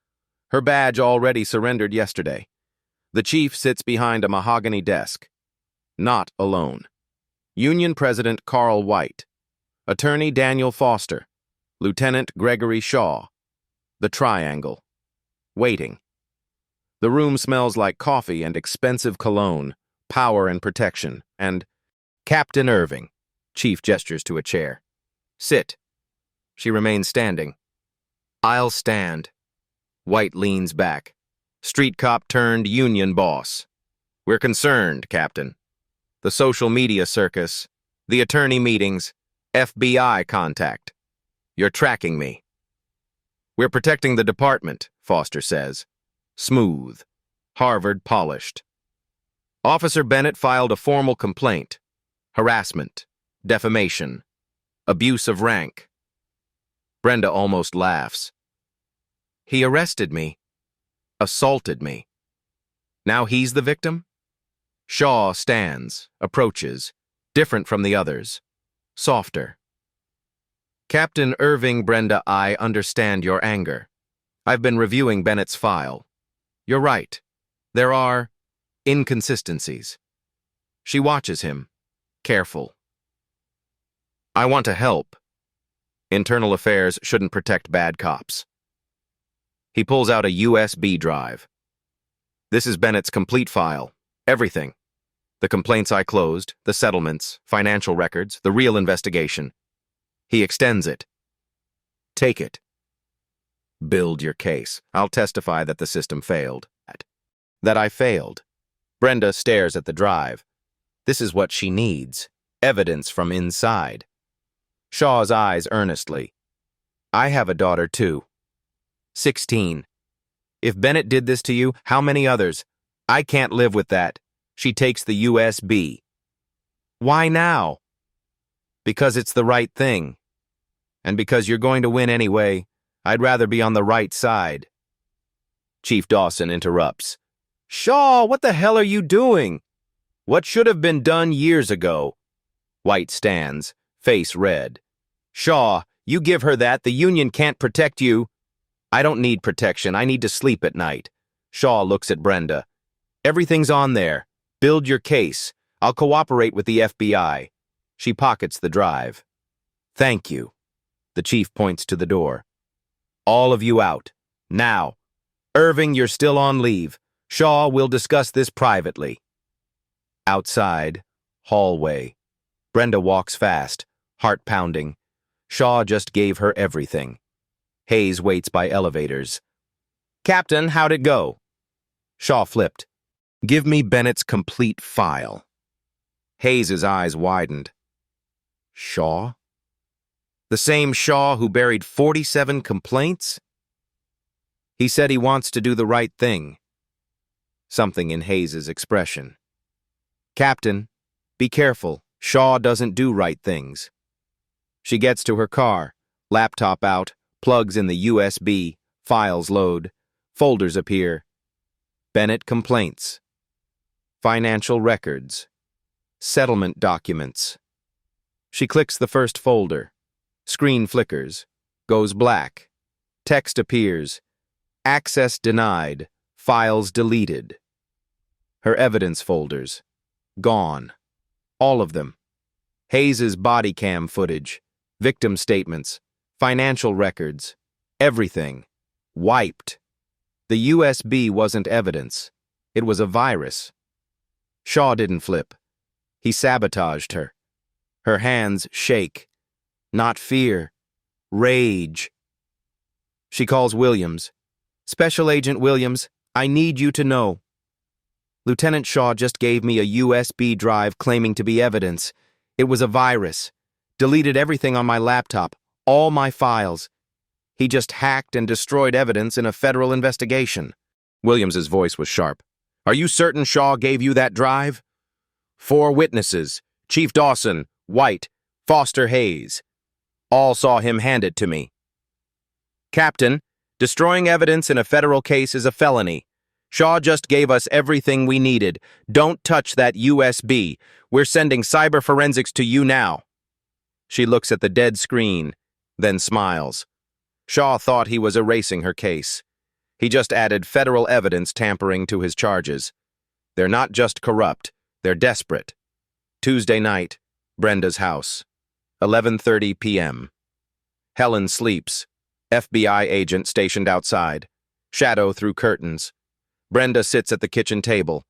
Her badge already surrendered yesterday. The chief sits behind a mahogany desk. Not alone. Union President Carl White. Attorney Daniel Foster. Lieutenant Gregory Shaw. The triangle. Waiting. The room smells like coffee and expensive cologne, power and protection, and Captain Irving. Chief gestures to a chair. Sit. She remains standing. I'll stand. White leans back. Street cop turned union boss. We're concerned, Captain. The social media circus, the attorney meetings, FBI contact. You're tracking me. We're protecting the department, Foster says. Smooth. Harvard polished. Officer Bennett filed a formal complaint. Harassment. Defamation. Abuse of rank. Brenda almost laughs. He arrested me. Assaulted me. Now he's the victim? Shaw stands, approaches, different from the others, softer. Captain Irving, Brenda, I understand your anger. I've been reviewing Bennett's file. You're right. There are inconsistencies. She watches him, careful. I want to help. Internal affairs shouldn't protect bad cops. He pulls out a USB drive. This is Bennett's complete file. Everything. The complaints I closed, the settlements, financial records, the real investigation. He extends it. Take it. Build your case. I'll testify that the system failed. That I failed. Brenda stares at the drive. This is what she needs. Evidence from inside. Shaw's eyes earnestly. I have a daughter too. 16. If Bennett did this to you, how many others? I can't live with that. She takes the USB. Why now? Because it's the right thing. And because you're going to win anyway, I'd rather be on the right side. Chief Dawson interrupts. Shaw, what the hell are you doing? What should have been done years ago? White stands, face red. Shaw, you give her that. The union can't protect you. I don't need protection. I need to sleep at night. Shaw looks at Brenda. Everything's on there. Build your case. I'll cooperate with the FBI. She pockets the drive. Thank you. The chief points to the door. All of you out. Now. Irving, you're still on leave. Shaw, we'll discuss this privately. Outside, hallway. Brenda walks fast, heart pounding. Shaw just gave her everything. Hayes waits by elevators. Captain, how'd it go? Shaw flipped. Give me Bennett's complete file. Hayes's eyes widened. Shaw? The same Shaw who buried 47 complaints? He said he wants to do the right thing. Something in Hayes's expression. Captain, be careful. Shaw doesn't do right things. She gets to her car, laptop out, plugs in the USB, files load, folders appear. Bennett complaints. Financial records. Settlement documents. She clicks the first folder. Screen flickers. Goes black. Text appears. Access denied. Files deleted. Her evidence folders. Gone. All of them. Hayes's body cam footage. Victim statements. Financial records. Everything. Wiped. The USB wasn't evidence. It was a virus. Shaw didn't flip. He sabotaged her. Her hands shake. Not fear. Rage. She calls Williams. Special Agent Williams, I need you to know. Lieutenant Shaw just gave me a USB drive claiming to be evidence. It was a virus. Deleted everything on my laptop, all my files. He just hacked and destroyed evidence in a federal investigation. Williams's voice was sharp. Are you certain Shaw gave you that drive? 4 witnesses, Chief Dawson, White, Foster Hayes. All saw him hand it to me. Captain, destroying evidence in a federal case is a felony. Shaw just gave us everything we needed. Don't touch that USB. We're sending cyber forensics to you now. She looks at the dead screen, then smiles. Shaw thought he was erasing her case. He just added federal evidence tampering to his charges. They're not just corrupt, they're desperate. Tuesday night, Brenda's house. 11:30 p.m. Helen sleeps. FBI agent stationed outside. Shadow through curtains. Brenda sits at the kitchen table.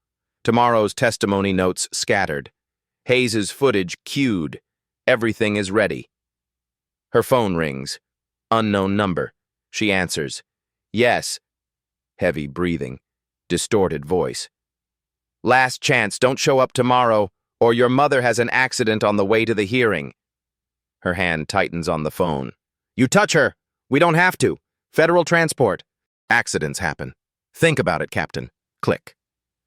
Tomorrow's testimony notes scattered. Hayes's footage queued. Everything is ready. Her phone rings. Unknown number. She answers. Yes. Heavy breathing. Distorted voice. Last chance, don't show up tomorrow, or your mother has an accident on the way to the hearing. Her hand tightens on the phone. You touch her! We don't have to! Federal transport! Accidents happen. Think about it, Captain. Click.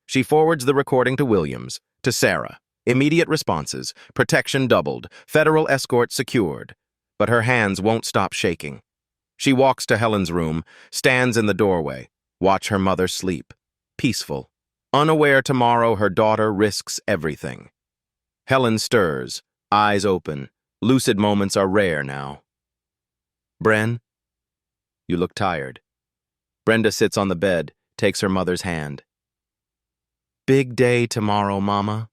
She forwards the recording to Williams, to Sarah. Immediate responses. Protection doubled. Federal escort secured. But her hands won't stop shaking. She walks to Helen's room, stands in the doorway. Watch her mother sleep. Peaceful. Unaware tomorrow her daughter risks everything. Helen stirs, eyes open. Lucid moments are rare now. Bren? You look tired. Brenda sits on the bed, takes her mother's hand. Big day tomorrow, Mama.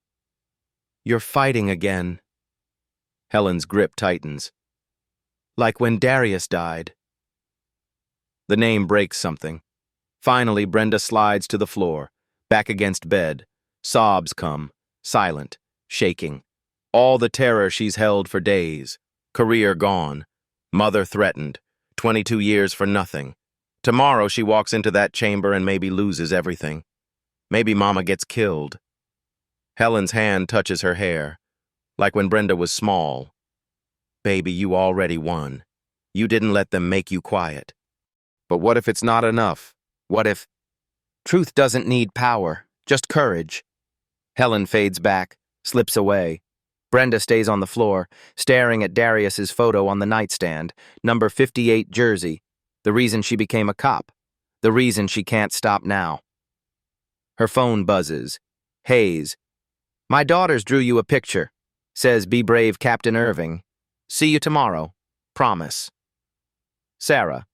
You're fighting again. Helen's grip tightens. Like when Darius died. The name breaks something. Finally, Brenda slides to the floor, back against bed. Sobs come, silent, shaking. All the terror she's held for days. Career gone. Mother threatened. 22 years for nothing. Tomorrow she walks into that chamber and maybe loses everything. Maybe Mama gets killed. Helen's hand touches her hair, like when Brenda was small. Baby, you already won. You didn't let them make you quiet. But what if it's not enough? What if... Truth doesn't need power, just courage. Helen fades back, slips away. Brenda stays on the floor, staring at Darius's photo on the nightstand, number 58 jersey, the reason she became a cop, the reason she can't stop now. Her phone buzzes. Hayes. My daughters drew you a picture. Says, be brave, Captain Irving. See you tomorrow. Promise. Sarah.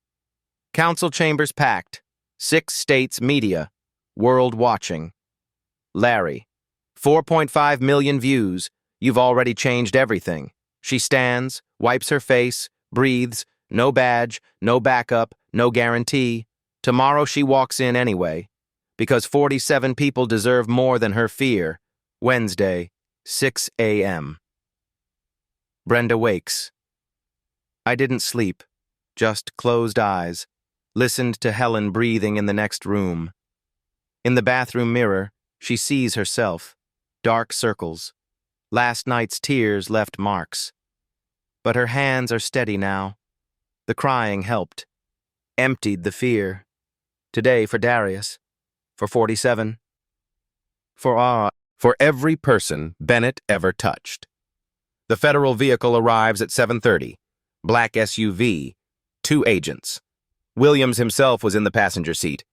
Council chambers packed. 6 states media. World watching. Larry. 4.5 million views. You've already changed everything. She stands, wipes her face, breathes. No badge, no backup, no guarantee. Tomorrow she walks in anyway. Because 47 people deserve more than her fear. Wednesday, 6 a.m. Brenda wakes. I didn't sleep, just closed eyes, listened to Helen breathing in the next room. In the bathroom mirror, she sees herself, dark circles. Last night's tears left marks. But her hands are steady now. The crying helped, emptied the fear. Today for Darius, for 47, for every person Bennett ever touched. The federal vehicle arrives at 7:30. Black SUV, 2 agents. Williams himself was in the passenger seat.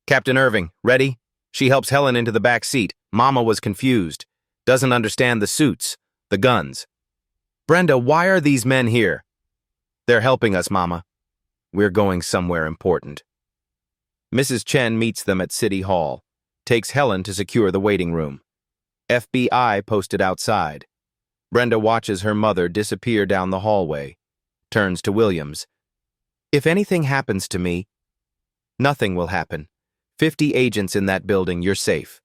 Captain Irving, ready? She helps Helen into the back seat. Mama was confused. Doesn't understand the suits, the guns. Brenda, why are these men here? They're helping us, Mama. We're going somewhere important. Mrs. Chen meets them at City Hall, takes Helen to secure the waiting room. FBI posted outside. Brenda watches her mother disappear down the hallway, turns to Williams. If anything happens to me, nothing will happen. 50 agents in that building, you're safe.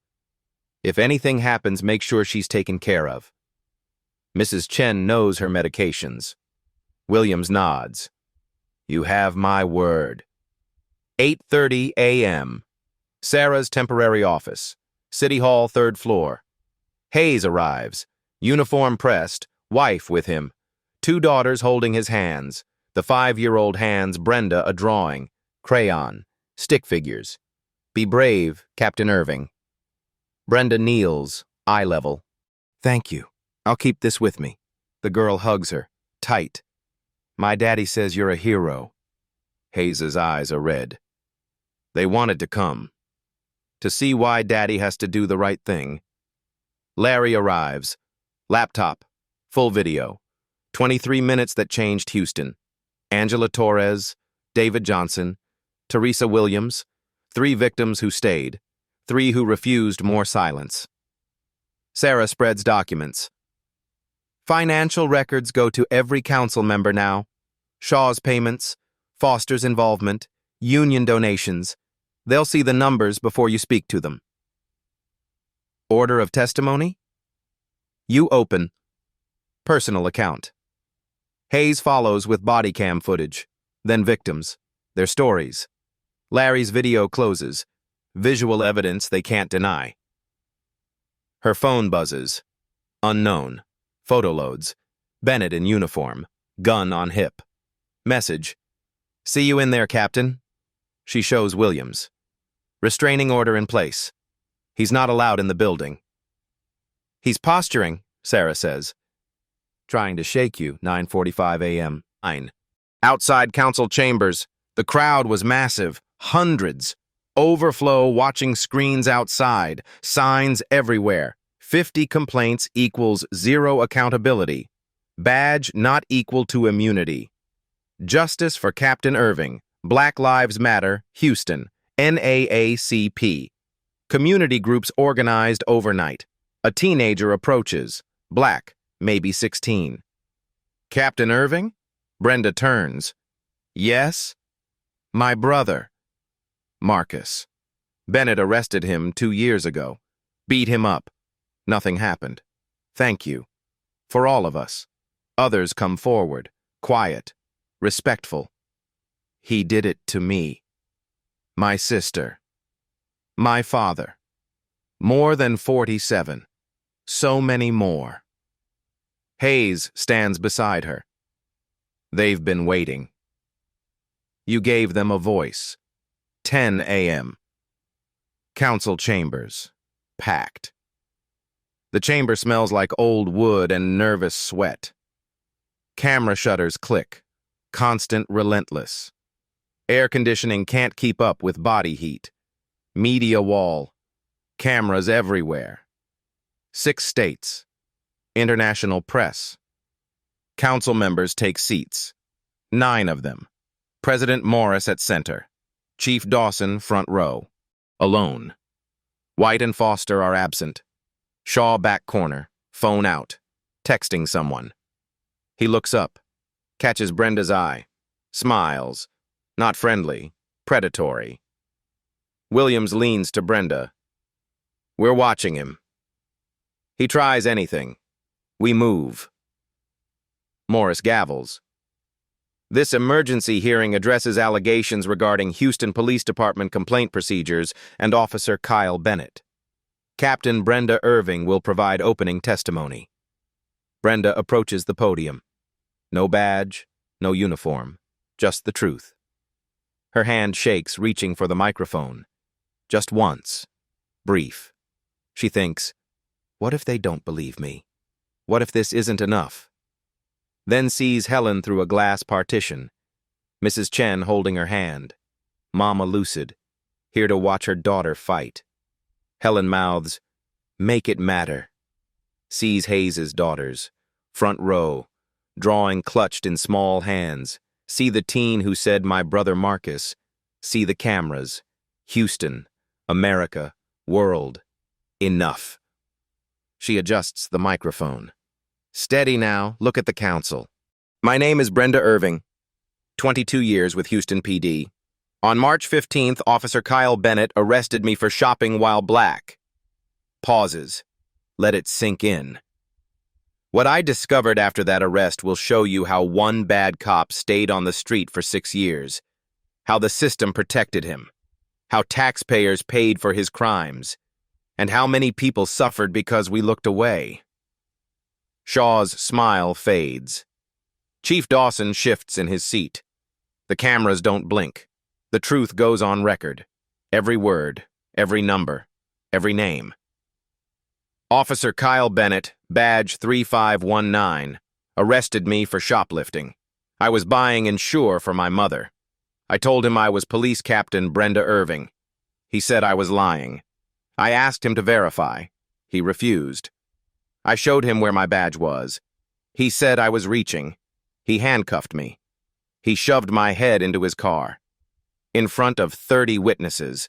If anything happens, make sure she's taken care of. Mrs. Chen knows her medications. Williams nods. You have my word. 8:30 a.m. Sarah's temporary office. City Hall, 3rd floor. Hayes arrives. Uniform pressed, wife with him. 2 daughters holding his hands. The 5-year-old hands Brenda a drawing. Crayon. Stick figures. Be brave, Captain Irving. Brenda kneels, eye level. Thank you. I'll keep this with me. The girl hugs her, tight. My daddy says you're a hero. Hayes's eyes are red. They wanted to come. To see why Daddy has to do the right thing. Larry arrives. Laptop. Full video. 23 minutes that changed Houston. Angela Torres, David Johnson, Teresa Williams, 3 victims who stayed, 3 who refused more silence. Sarah spreads documents. Financial records go to every council member now. Shaw's payments, Foster's involvement, union donations. They'll see the numbers before you speak to them. Order of testimony? You open. Personal account. Hayes follows with body cam footage, then victims, their stories. Larry's video closes. Visual evidence they can't deny. Her phone buzzes. Unknown. Photo loads. Bennett in uniform. Gun on hip. Message. See you in there, Captain. She shows Williams. Restraining order in place. He's not allowed in the building. He's posturing, Sarah says. Trying to shake you, 9:45 a.m. 9. Outside council chambers. The crowd was massive. Hundreds. Overflow watching screens outside. Signs everywhere. 50 complaints equals 0 accountability. Badge not equal to immunity. Justice for Captain Irving. Black Lives Matter, Houston. NAACP. Community groups organized overnight. A teenager approaches. Black, maybe 16. Captain Irving? Brenda turns. Yes? My brother. Marcus. Bennett arrested him 2 years ago. Beat him up. Nothing happened. Thank you. For all of us. Others come forward. Quiet. Respectful. He did it to me. My sister. My father. More than 47. So many more. Hayes stands beside her. They've been waiting. You gave them a voice. 10 a.m. Council chambers. Packed. The chamber smells like old wood and nervous sweat. Camera shutters click. Constant, relentless. Air conditioning can't keep up with body heat. Media wall. Cameras everywhere. 6 states. International press. Council members take seats. 9 of them. President Morris at center. Chief Dawson front row. Alone. White and Foster are absent. Shaw back corner. Phone out. Texting someone. He looks up. Catches Brenda's eye. Smiles. Not friendly. Predatory. Williams leans to Brenda. We're watching him. He tries anything. We move. Morris gavels. This emergency hearing addresses allegations regarding Houston Police Department complaint procedures and Officer Kyle Bennett. Captain Brenda Irving will provide opening testimony. Brenda approaches the podium. No badge, no uniform, just the truth. Her hand shakes, reaching for the microphone. Just once. Brief. She thinks, what if they don't believe me? What if this isn't enough? Then sees Helen through a glass partition. Mrs. Chen holding her hand. Mama lucid, here to watch her daughter fight. Helen mouths, make it matter. Sees Hayes's daughters. Front row. Drawing clutched in small hands. See the teen who said my brother Marcus. See the cameras. Houston. America. World. Enough. She adjusts the microphone. Steady now, look at the council. My name is Brenda Irving. 22 years with Houston PD. On March 15th, Officer Kyle Bennett arrested me for shopping while black. Pauses. Let it sink in. What I discovered after that arrest will show you how one bad cop stayed on the street for 6 years, how the system protected him, how taxpayers paid for his crimes, and how many people suffered because we looked away. Shaw's smile fades. Chief Dawson shifts in his seat. The cameras don't blink. The truth goes on record. Every word, every number, every name. Officer Kyle Bennett, badge 3519, arrested me for shoplifting. I was buying insure for my mother. I told him I was Police Captain Brenda Irving. He said I was lying. I asked him to verify. He refused. I showed him where my badge was. He said I was reaching. He handcuffed me. He shoved my head into his car. In front of 30 witnesses.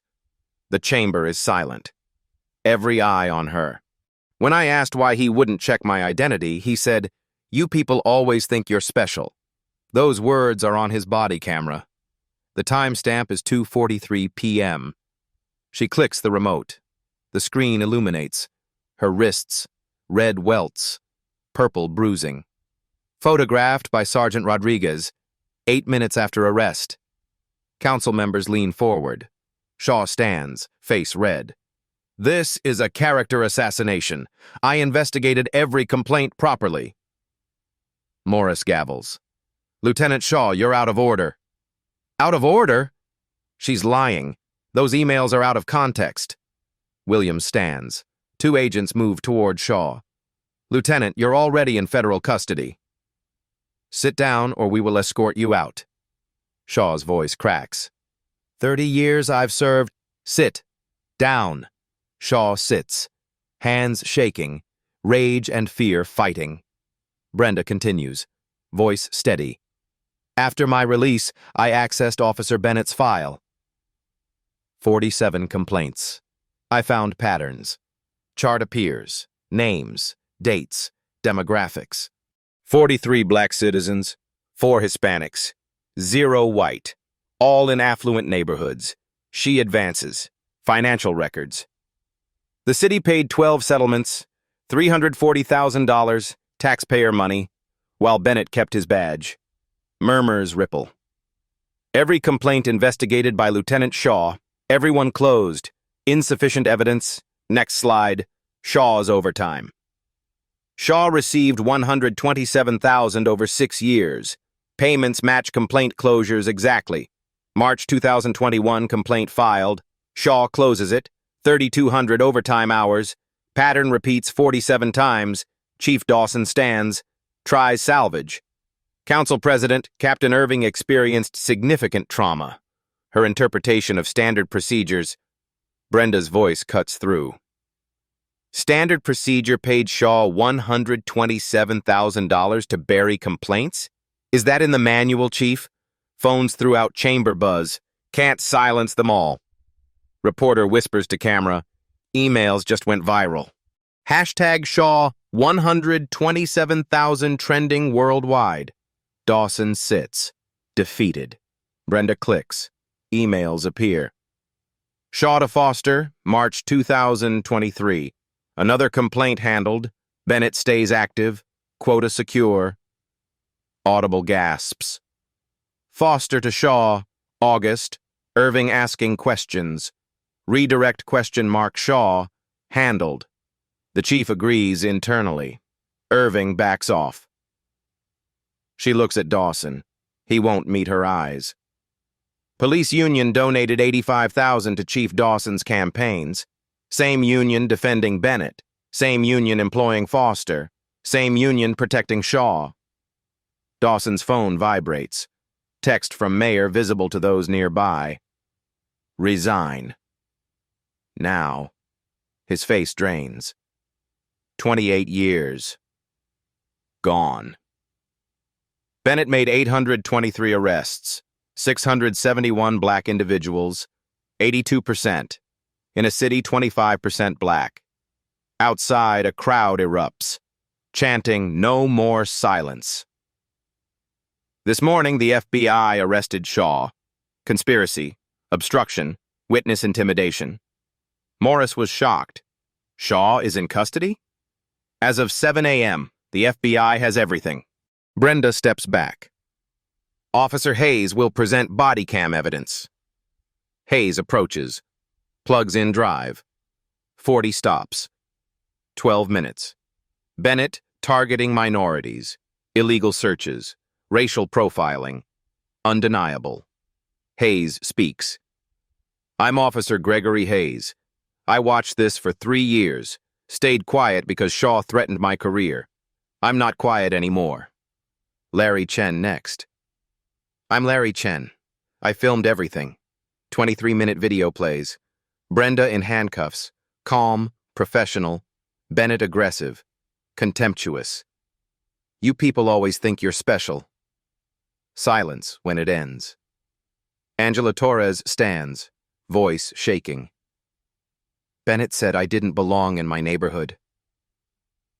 The chamber is silent. Every eye on her. When I asked why he wouldn't check my identity, he said, "You people always think you're special." Those words are on his body camera. The timestamp is 2:43 p.m. She clicks the remote. The screen illuminates. Her wrists, red welts, purple bruising. Photographed by Sergeant Rodriguez, 8 minutes after arrest. Council members lean forward. Shaw stands, face red. This is a character assassination. I investigated every complaint properly. Morris gavels. Lieutenant Shaw, you're out of order. Out of order? She's lying. Those emails are out of context. Williams stands. Two agents move toward Shaw. Lieutenant, you're already in federal custody. Sit down or we will escort you out. Shaw's voice cracks. 30 years I've served. Sit. Down. Shaw sits. Hands shaking. Rage and fear fighting. Brenda continues. Voice steady. After my release, I accessed Officer Bennett's file. 47 complaints. I found patterns. Chart appears. Names. Dates. Demographics. 43 black citizens. 4 Hispanics. 0 white. All in affluent neighborhoods. She advances. Financial records. The city paid 12 settlements, $340,000, taxpayer money, while Bennett kept his badge. Murmurs ripple. Every complaint investigated by Lieutenant Shaw. Everyone closed. Insufficient evidence. Next slide. Shaw's overtime. Shaw received $127,000 over 6 years. Payments match complaint closures exactly. March 2021 complaint filed. Shaw closes it. 3,200 overtime hours. Pattern repeats 47 times. Chief Dawson stands. Tries salvage. Council President Captain Irving experienced significant trauma. Her interpretation of standard procedures. Brenda's voice cuts through. Standard procedure paid Shaw $127,000 to bury complaints? Is that in the manual, Chief? Phones throughout chamber buzz. Can't silence them all. Reporter whispers to camera. Emails just went viral. Hashtag Shaw 127,000 trending worldwide. Dawson sits. Defeated. Brenda clicks. Emails appear. Shaw to Foster, March 2023. Another complaint handled. Bennett stays active. Quota secure. Audible gasps. Foster to Shaw, August. Irving asking questions. Redirect ? Shaw, handled. The chief agrees internally. Irving backs off. She looks at Dawson. He won't meet her eyes. Police union donated $85,000 to Chief Dawson's campaigns. Same union defending Bennett. Same union employing Foster. Same union protecting Shaw. Dawson's phone vibrates. Text from mayor visible to those nearby. Resign. Now. His face drains. 28 years. Gone. Bennett made 823 arrests, 671 black individuals, 82%. In a city 25% black. Outside, a crowd erupts, chanting, "No more silence." This morning, the FBI arrested Shaw. Conspiracy, obstruction, witness intimidation. Morris was shocked. Shaw is in custody? As of 7 a.m., the FBI has everything. Brenda steps back. Officer Hayes will present body cam evidence. Hayes approaches. Plugs in drive. 40 stops. 12 minutes. Bennett targeting minorities. Illegal searches. Racial profiling. Undeniable. Hayes speaks. I'm Officer Gregory Hayes. I watched this for 3 years. Stayed quiet because Shaw threatened my career. I'm not quiet anymore. Larry Chen next. I'm Larry Chen. I filmed everything. 23-minute video plays. Brenda in handcuffs. Calm, professional. Bennett aggressive. Contemptuous. You people always think you're special. Silence when it ends. Angela Torres stands, voice shaking. Bennett said I didn't belong in my neighborhood.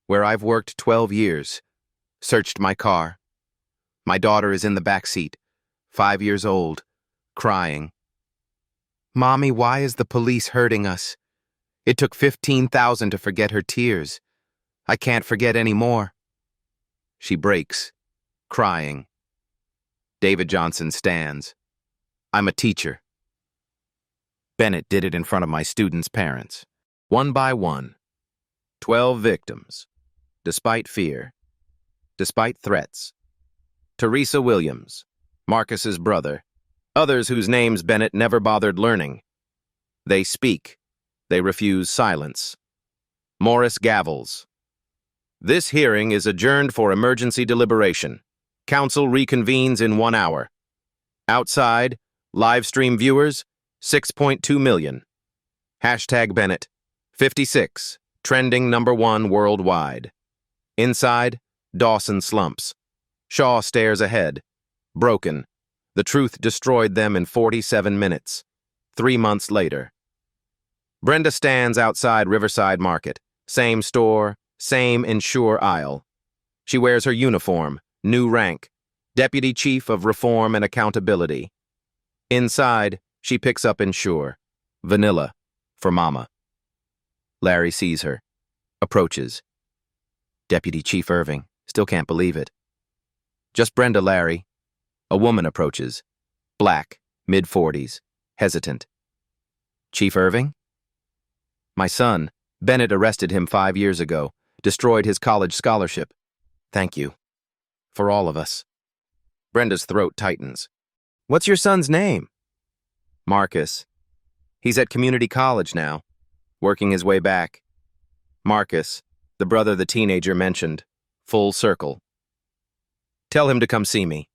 Where I've worked 12 years. Searched my car. My daughter is in the back seat, 5 years old, crying. Mommy, why is the police hurting us? It took $15,000 to forget her tears. I can't forget any more. She breaks, crying. David Johnson stands. I'm a teacher. Bennett did it in front of my students' parents. One by one. 12 victims. Despite fear. Despite threats. Teresa Williams, Marcus's brother. Others whose names Bennett never bothered learning. They speak. They refuse silence. Morris gavels. This hearing is adjourned for emergency deliberation. Council reconvenes in 1 hour. Outside, live stream viewers, 6.2 million. Hashtag Bennett, 56, trending #1 worldwide. Inside, Dawson slumps. Shaw stares ahead. Broken. The truth destroyed them in 47 minutes. 3 months later. Brenda stands outside Riverside Market. Same store, same insure aisle. She wears her uniform, new rank, Deputy Chief of Reform and Accountability. Inside, she picks up insure. Vanilla, for Mama. Larry sees her. Approaches. Deputy Chief Irving, still can't believe it. Just Brenda, Larry. A woman approaches. Black, mid-40s, hesitant. Chief Irving? My son, Bennett arrested him 5 years ago, destroyed his college scholarship. Thank you. For all of us. Brenda's throat tightens. What's your son's name? Marcus. He's at community college now, working his way back. Marcus, the brother the teenager mentioned, full circle. Tell him to come see me.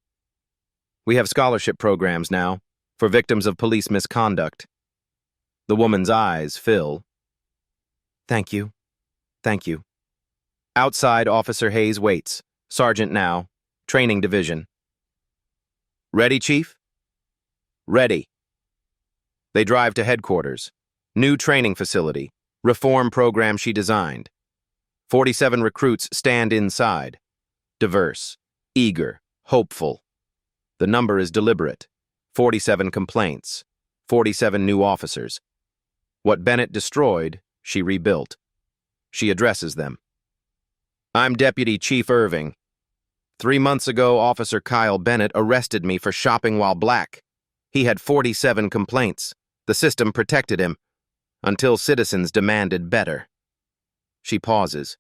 We have scholarship programs now for victims of police misconduct. The woman's eyes fill. Thank you. Thank you. Outside, Officer Hayes waits. Sergeant now. Training Division. Ready, Chief? Ready. They drive to headquarters. New training facility. Reform program she designed. 47 recruits stand inside. Diverse. Eager. Hopeful. The number is deliberate. 47 complaints. 47 new officers. What Bennett destroyed, she rebuilt. She addresses them. I'm Deputy Chief Irving. 3 months ago, Officer Kyle Bennett arrested me for shopping while black. He had 47 complaints. The system protected him, until citizens demanded better. She pauses.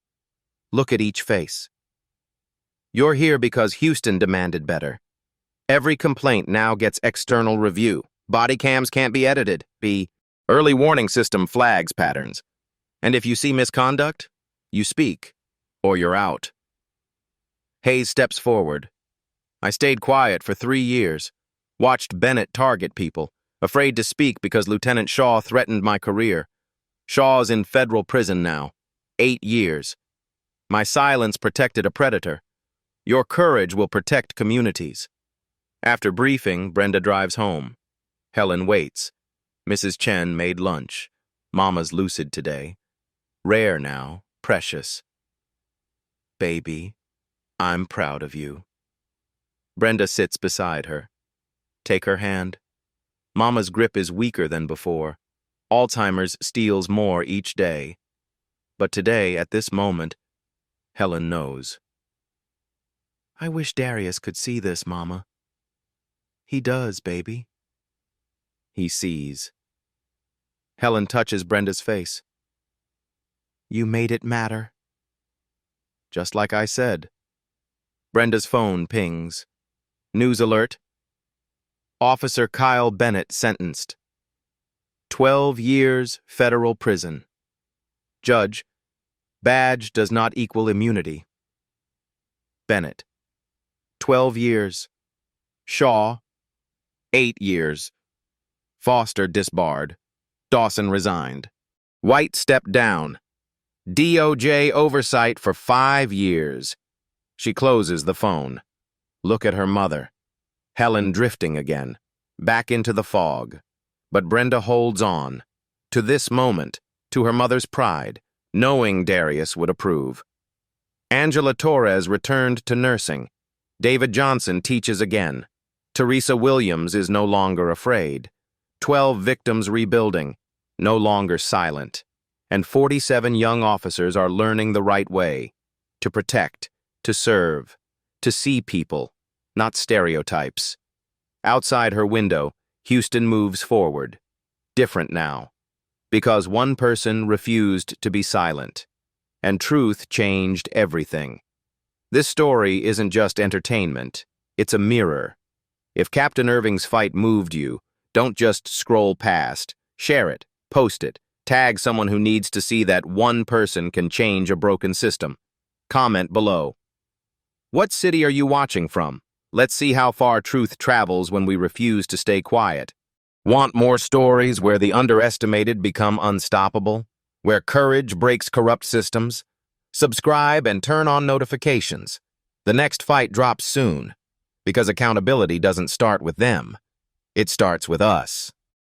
Look at each face. You're here because Houston demanded better. Every complaint now gets external review. Body cams can't be edited. Early warning system flags patterns. And if you see misconduct, you speak, or you're out. Hayes steps forward. I stayed quiet for 3 years, watched Bennett target people, afraid to speak because Lieutenant Shaw threatened my career. Shaw's in federal prison now, 8 years. My silence protected a predator. Your courage will protect communities. After briefing, Brenda drives home. Helen waits. Mrs. Chen made lunch. Mama's lucid today. Rare now, precious. Baby, I'm proud of you. Brenda sits beside her. Take her hand. Mama's grip is weaker than before. Alzheimer's steals more each day. But today, at this moment, Helen knows. I wish Darius could see this, Mama. He does, baby. He sees. Helen touches Brenda's face. You made it matter. Just like I said. Brenda's phone pings. News alert. Officer Kyle Bennett sentenced. 12 years federal prison. Judge, badge does not equal immunity. Bennett, 12 years. Shaw, 8 years. Foster disbarred. Dawson resigned. White stepped down. DOJ oversight for 5 years. She closes the phone. Look at her mother. Helen drifting again, back into the fog. But Brenda holds on. To this moment, to her mother's pride, knowing Darius would approve. Angela Torres returned to nursing. David Johnson teaches again. Teresa Williams is no longer afraid. 12 victims rebuilding, no longer silent. And 47 young officers are learning the right way. To protect, to serve, to see people, not stereotypes. Outside her window, Houston moves forward. Different now. Because one person refused to be silent. And truth changed everything. This story isn't just entertainment. It's a mirror. If Captain Irving's fight moved you, don't just scroll past. Share it, post it, tag someone who needs to see that one person can change a broken system. Comment below. What city are you watching from? Let's see how far truth travels when we refuse to stay quiet. Want more stories where the underestimated become unstoppable? Where courage breaks corrupt systems? Subscribe and turn on notifications. The next fight drops soon, because accountability doesn't start with them. It starts with us.